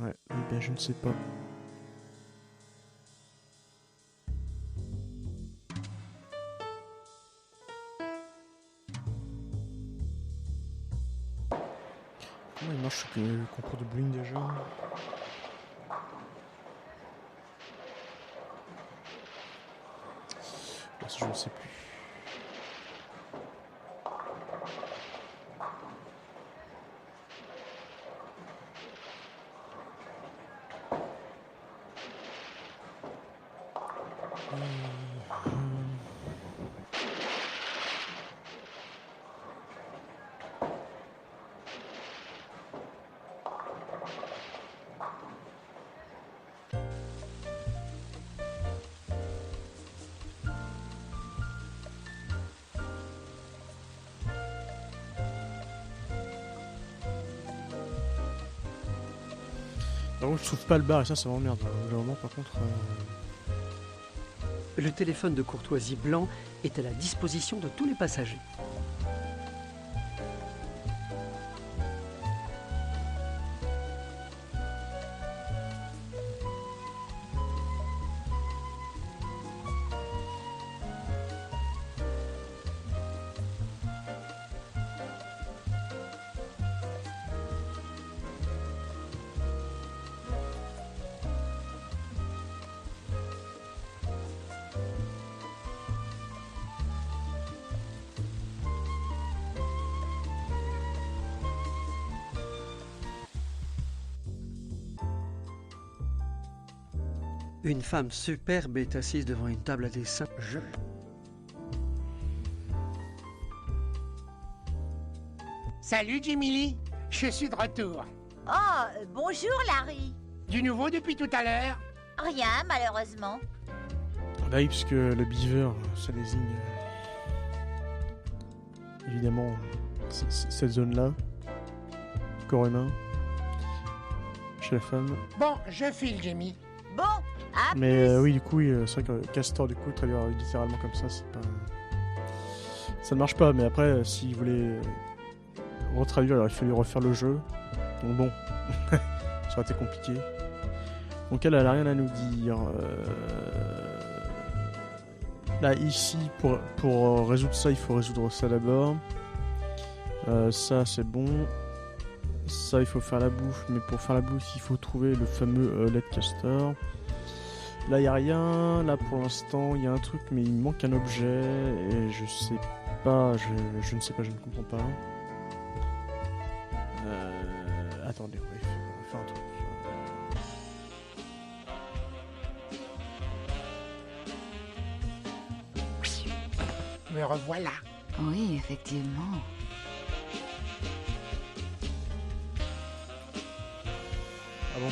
Ouais, eh bien je ne sais pas. Comment il marche le concours de bowling déjà? Je ne sais plus. Alors, je trouve pas le bar et ça m'emmerde. Vraiment, par contre. Le téléphone de courtoisie blanc est à la disposition de tous les passagers. Une femme superbe est assise devant une table à dessin. Salut Jimmy Lee, je suis de retour. Oh, bonjour Larry. Du nouveau depuis tout à l'heure? Rien, malheureusement. Bah oui, parce que le beaver, ça désigne évidemment cette zone-là, corps humain, chez la femme. Bon, je file Jimmy. Bon, à Mais plus. oui, du coup, c'est vrai que castor, du coup, traduire littéralement comme ça, c'est pas... Ça ne marche pas, mais après, s'il voulait retraduire, alors il fallait refaire le jeu. Donc bon, ça aurait été compliqué. Donc elle a rien à nous dire. Là, ici, pour résoudre ça, il faut résoudre ça d'abord. Ça, c'est bon. Ça, il faut faire la bouffe, mais pour faire la bouffe, il faut trouver le fameux lait de castor. Là, il n'y a rien. Là, pour l'instant, il y a un truc, mais il manque un objet. Et je sais pas, je ne sais pas, je ne comprends pas. Attendez, on va faire un truc. Me revoilà. Oui, effectivement. Ah bon?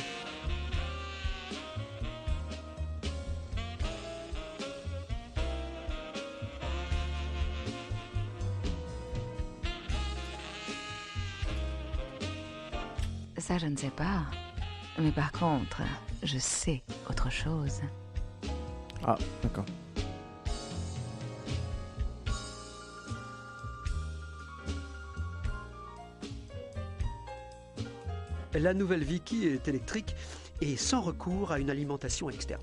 Ça, je ne sais pas. Mais par contre, je sais autre chose. Ah, d'accord. La nouvelle Vicky est électrique et sans recours à une alimentation externe.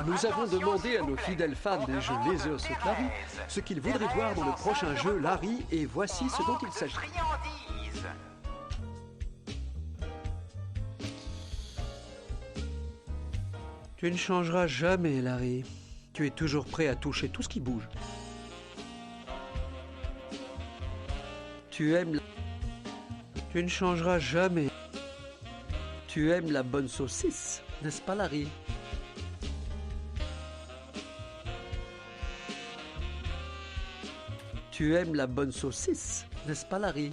Nous avons demandé à nos fidèles fans des jeux Les Os et Larry ce qu'ils voudraient voir dans le prochain jeu Larry, et voici ce dont il s'agit. Friandises. Tu ne changeras jamais, Larry. Tu es toujours prêt à toucher tout ce qui bouge. Tu aimes... Tu ne changeras jamais. Tu aimes la bonne saucisse, n'est-ce pas, Larry? Tu aimes la bonne saucisse, n'est-ce pas, Larry?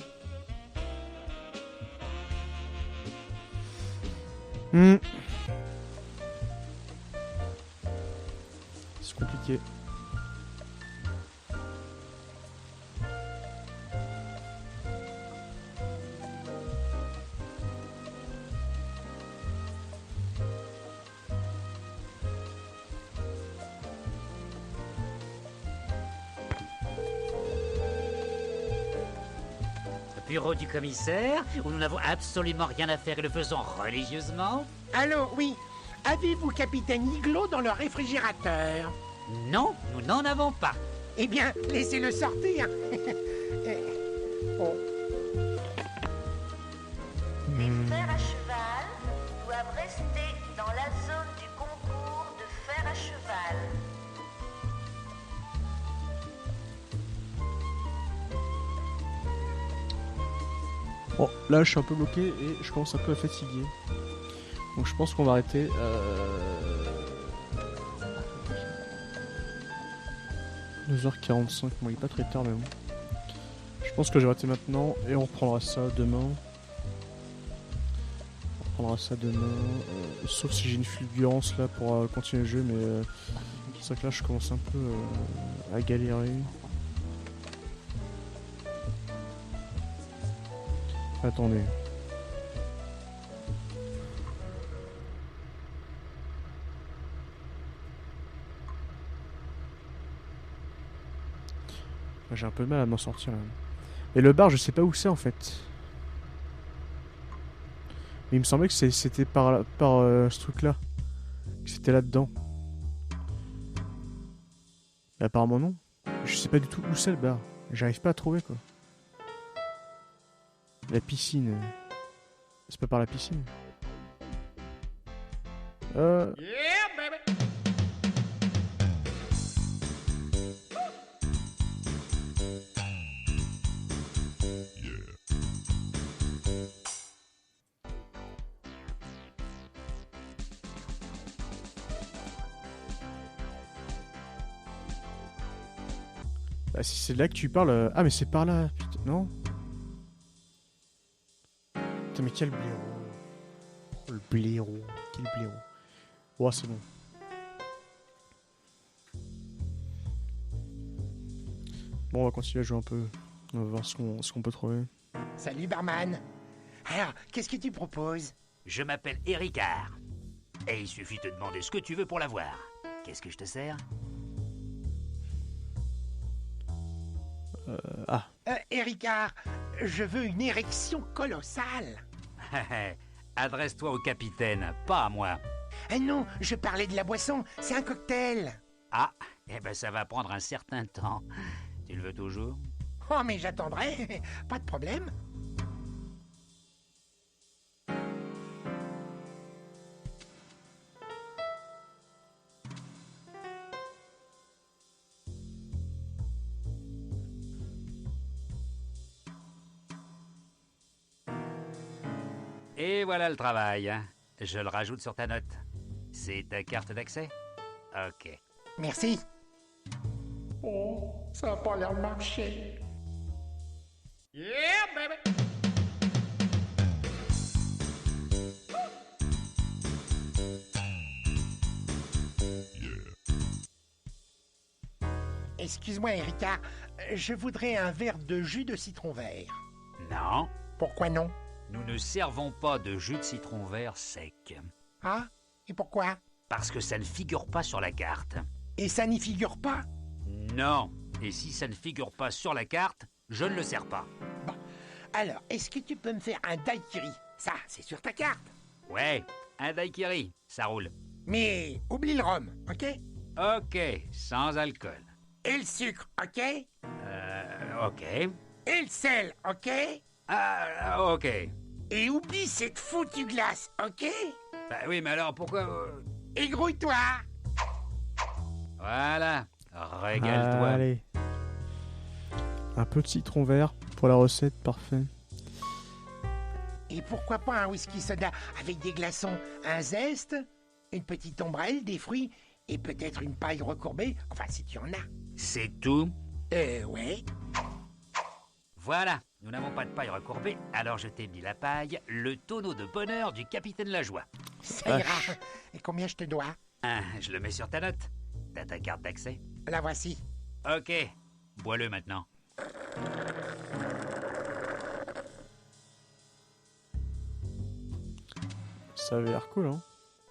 C'est compliqué. Bureau du commissaire, où nous n'avons absolument rien à faire et le faisons religieusement? Allô, oui. Avez-vous Capitaine Iglo dans le réfrigérateur? Non, nous n'en avons pas. Eh bien, laissez-le sortir. Oh. Les fers à cheval doivent rester dans la zone du concours de fer à cheval. Bon, là je suis un peu bloqué et je commence un peu à fatiguer. Donc je pense qu'on va arrêter. 2h45, bon il est pas très tard mais bon. Je pense que je vais arrêter maintenant et on reprendra ça demain. Sauf si j'ai une fulgurance là pour continuer le jeu, mais c'est vrai que là je commence un peu à galérer. Attendez. J'ai un peu de mal à m'en sortir là. Et le bar, je sais pas où c'est en fait. Mais il me semblait que c'était par ce truc là. Que c'était là-dedans. Mais apparemment non. Je sais pas du tout où c'est le bar. J'arrive pas à trouver quoi. La piscine. C'est pas par la piscine. Yeah, baby. Bah si c'est là que tu parles... Ah mais c'est par là, putain, non? Putain mais quel blaireau. Oh, le blaireau. Quel blaireau. Oh c'est bon. Bon on va continuer à jouer un peu. On va voir ce qu'on peut trouver. Salut, barman. Alors, qu'est-ce que tu proposes? Je m'appelle Ericard. Et il suffit de te demander ce que tu veux pour l'avoir. Qu'est-ce que je te sers? Ericard, je veux une érection colossale. Adresse-toi au capitaine, pas à moi. Non, je parlais de la boisson, c'est un cocktail. Ah, eh ben ça va prendre un certain temps. Tu le veux toujours? Oh, mais j'attendrai, pas de problème. Et voilà le travail. Je le rajoute sur ta note. C'est ta carte d'accès? Ok. Merci. Oh, ça n'a pas l'air de marcher. Yeah, baby! Excuse-moi, Erika, je voudrais un verre de jus de citron vert. Non, Pourquoi non? nous ne servons pas de jus de citron vert sec. Ah? Et pourquoi? Parce que ça ne figure pas sur la carte. Et ça n'y figure pas? Non. Et si ça ne figure pas sur la carte, je ne le sers pas. Bon, alors, est-ce que tu peux me faire un daiquiri? Ça, c'est sur ta carte. Ouais, un daiquiri, ça roule. Mais oublie le rhum, ok? Ok, sans alcool. Et le sucre, ok? Ok. Et le sel, ok? Ok. Et oublie cette foutue glace, ok? Bah oui, mais alors pourquoi... Et grouille-toi! Voilà, régale-toi. Allez. Un peu de citron vert pour la recette, parfait. Et pourquoi pas un whisky soda avec des glaçons, un zeste, une petite ombrelle, des fruits et peut-être une paille recourbée, enfin si tu en as. C'est tout? Ouais. Voilà, nous n'avons pas de paille recourbée, alors je t'ai mis la paille, le tonneau de bonheur du capitaine Lajoie. Ça ira. Et combien je te dois? Je le mets sur ta note. T'as ta carte d'accès? La voici. Ok, bois-le maintenant. Ça avait l'air cool, hein.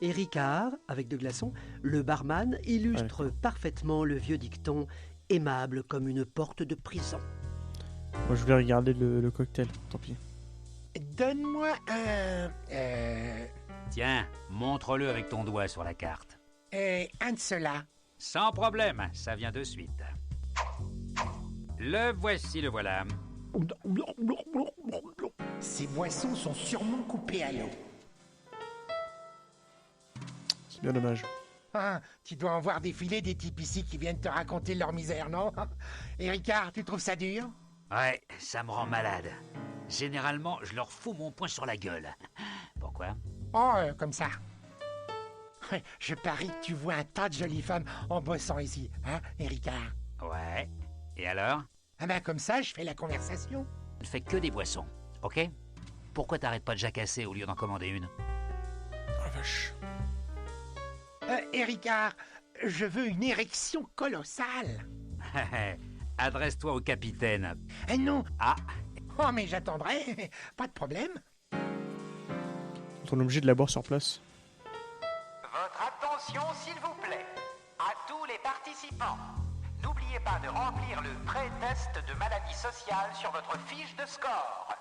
Et Ricard, avec de glaçons, le barman, illustre parfaitement le vieux dicton « aimable comme une porte de prison ». Moi, je voulais regarder le cocktail, tant pis. Donne-moi un... Tiens, montre-le avec ton doigt sur la carte. un de ceux-là. Sans problème, ça vient de suite. Le voici, le voilà. Ces boissons sont sûrement coupées à l'eau. C'est bien dommage. Ah, tu dois en voir défiler des types ici qui viennent te raconter leur misère, non? Et Ricard, tu trouves ça dur? Ouais, ça me rend malade. Généralement, je leur fous mon poing sur la gueule. Pourquoi? Oh, comme ça. Je parie que tu vois un tas de jolies femmes en bossant ici, hein, et Ricard? Ouais. Et alors? Ah ben comme ça, je fais la conversation. Je ne fais que des boissons, ok? Pourquoi t'arrêtes pas de jacasser au lieu d'en commander une? Oh la vache. Et Ricard, je veux une érection colossale. Adresse-toi au capitaine. Non. Ah. Oh, mais j'attendrai. Pas de problème. On est obligé de la boire sur place. Votre attention, s'il vous plaît. À tous les participants. N'oubliez pas de remplir le pré-test de maladie sociale sur votre fiche de score.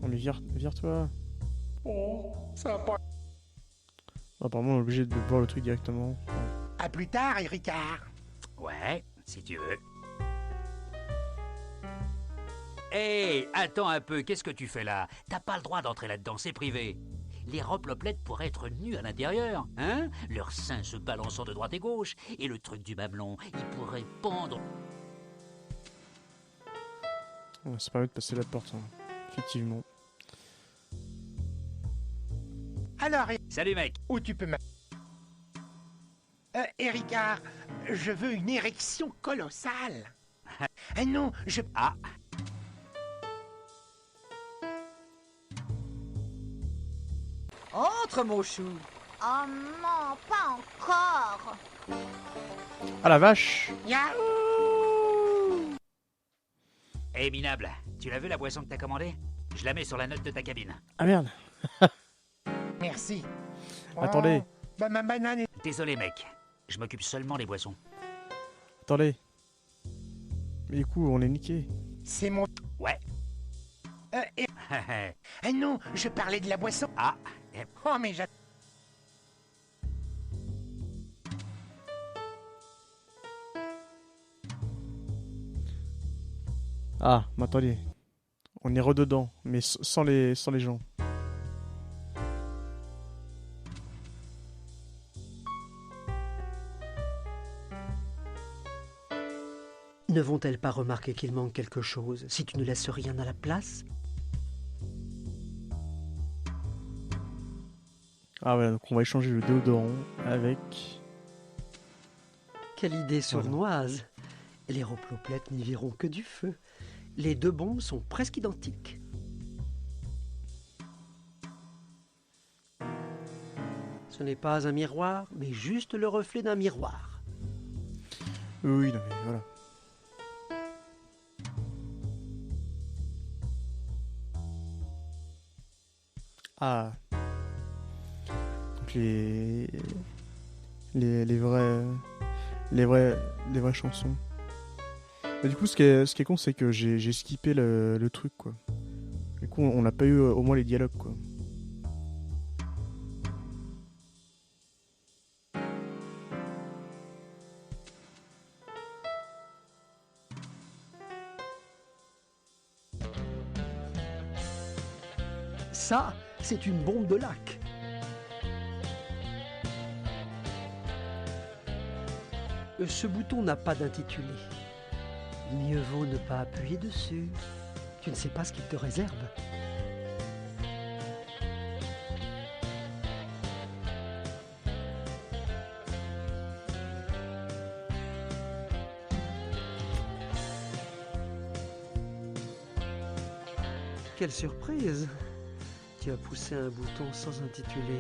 On lui vire-toi. Oh, ça va pas. Apparemment, on est obligé de boire le truc directement. À plus tard, et Ricard. Ouais, si tu veux. Hé, attends un peu, qu'est-ce que tu fais là? T'as pas le droit d'entrer là-dedans, c'est privé. Les replopettes pourraient être nus à l'intérieur, hein? Leurs seins se balançant de droite et gauche, et le truc du mamelon, il pourrait pendre... C'est pas mieux de passer la porte, hein. Effectivement. Alors, Salut mec. où tu peux me... et Ricard, je veux une érection colossale. Non, je... Ah. Entre, mon chou. Oh non, pas encore. Ah la vache! Yahoo! Hé minable, tu l'as vu la boisson que t'as commandée? Je la mets sur la note de ta cabine. Ah merde! Merci. Attendez. Bah, ma banane est... Désolé mec, je m'occupe seulement des boissons. Attendez. Mais du coup, on est niqué. C'est mon... Ouais. non, je parlais de la boisson. Ah. Oh, mais j'ai... Ah, mais attendez. On est rededans, mais sans les gens. Ne vont-elles pas remarquer qu'il manque quelque chose si tu ne laisses rien à la place? Ah voilà, donc on va échanger le déodorant avec... Quelle idée sournoise! Les Roploplettes n'y verront que du feu. Les deux bombes sont presque identiques. Ce n'est pas un miroir, mais juste le reflet d'un miroir. Oui, non mais voilà. Ah. Donc les vraies chansons. Mais du coup, ce qui est con, c'est que j'ai skippé le truc, quoi. Du coup, on n'a pas eu au moins les dialogues, quoi. Ça, c'est une bombe de lac. Ce bouton n'a pas d'intitulé. Mieux vaut ne pas appuyer dessus. Tu ne sais pas ce qu'il te réserve. Quelle surprise! Tu as poussé un bouton sans intitulé.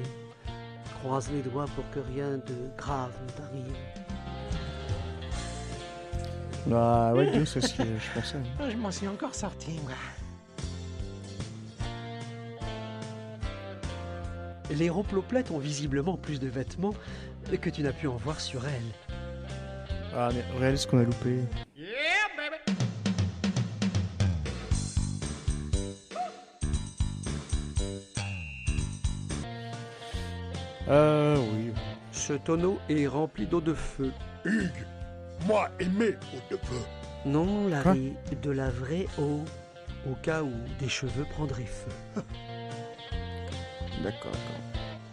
Croise les doigts pour que rien de grave ne t'arrive. Bah ouais, Guillaume, c'est ce que je pensais. Je m'en suis encore sorti, moi. Les Roploplettes ont visiblement plus de vêtements que tu n'as pu en voir sur elles. Ah mais réalise ce qu'on a loupé. Oui. Ce tonneau est rempli d'eau de feu. Hugues, moi aimé eau de feu. Non, Larry, de la vraie eau, au cas où des cheveux prendraient feu. D'accord.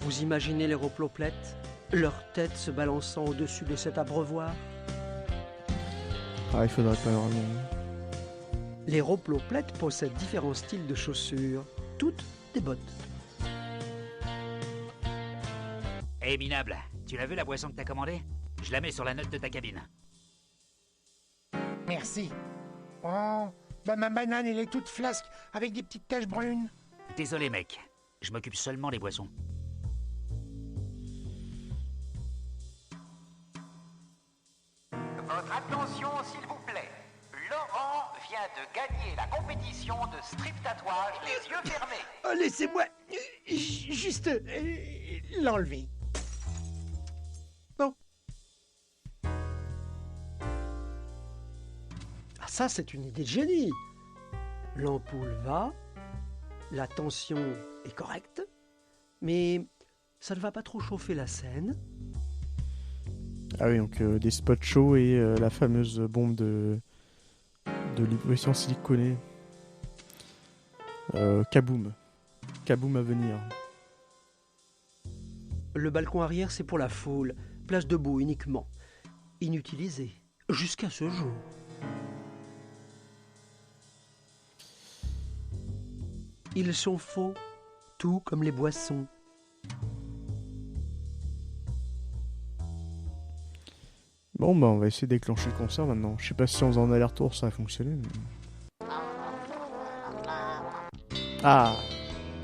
Vous imaginez les Roploplettes, leur tête se balançant au-dessus de cet abreuvoir? Ah, il faudrait pas vraiment... Les Roploplettes possèdent différents styles de chaussures, toutes des bottes. Hé, minable, tu l'as vu la boisson que t'as commandée? Je la mets sur la note de ta cabine. Merci. Oh, bah ma banane, elle est toute flasque, avec des petites taches brunes. Désolé, mec. Je m'occupe seulement des boissons. Votre attention, s'il vous plaît. Laurent vient de gagner la compétition de strip tatouage les yeux fermés. Oh, laissez-moi juste l'enlever. Bon. Ah, ça, c'est une idée de génie. L'ampoule va, la tension est correcte, mais ça ne va pas trop chauffer la scène. Ah oui, donc des spots chauds et la fameuse bombe de l'impression siliconée. Kaboom. Kaboom à venir. Le balcon arrière, c'est pour la foule. Place debout uniquement. Inutilisé. Jusqu'à ce jour. Ils sont faux. Tout comme les boissons. Bon, bah on va essayer de déclencher le concert maintenant. Je sais pas si en faisant un aller-retour ça a fonctionné. Mais... Ah!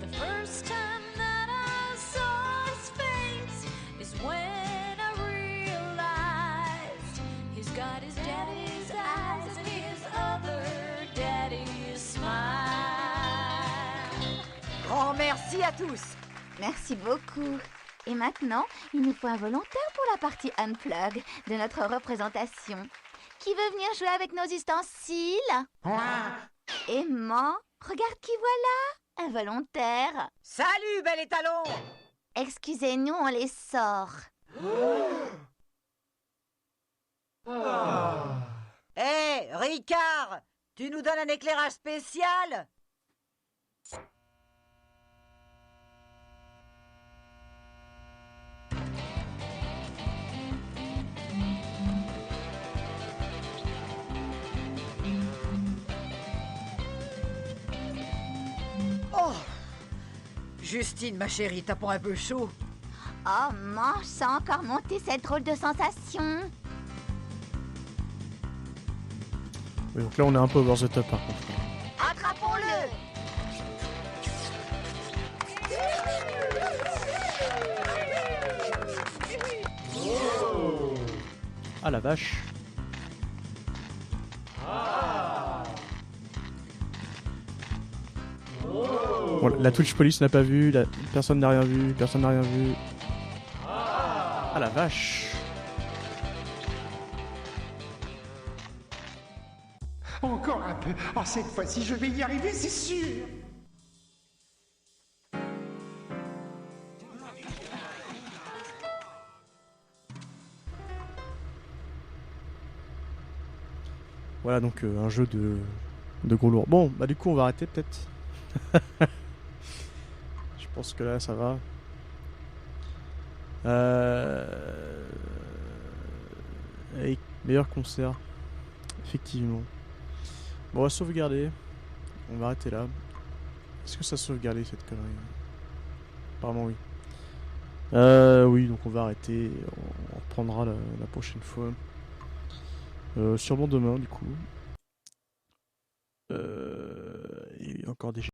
The first time that I saw his face is when I realized he's got his daddy's eyes and his other daddy's smile. Grand merci à tous. Merci beaucoup. Et maintenant, il nous faut un volontaire pour la partie Unplug de notre représentation. Qui veut venir jouer avec nos ustensiles? Aimant, regarde qui voilà, un volontaire. Salut, bel étalon. Excusez-nous, on les sort. Hé, Ricard, tu nous donnes un éclairage spécial? Justine, ma chérie, t'as pas un peu chaud? Oh, mange, ça a encore monté cette drôle de sensation. Oui, donc là, on est un peu over the top par contre. Attrapons-le. Ah la vache. Bon, la Twitch Police n'a pas vu, personne n'a rien vu, personne n'a rien vu. Ah la vache. Encore un peu. Oh, cette fois-ci, je vais y arriver, c'est sûr. Voilà donc un jeu de gros lourd. Bon, bah du coup on va arrêter peut-être. Je pense que là ça va. Et meilleur concert. Effectivement. Bon, on va sauvegarder. On va arrêter là. Est-ce que ça a sauvegardé cette connerie? Apparemment oui. Oui, donc on va arrêter. On reprendra la prochaine fois. Sûrement demain du coup. Il y a encore des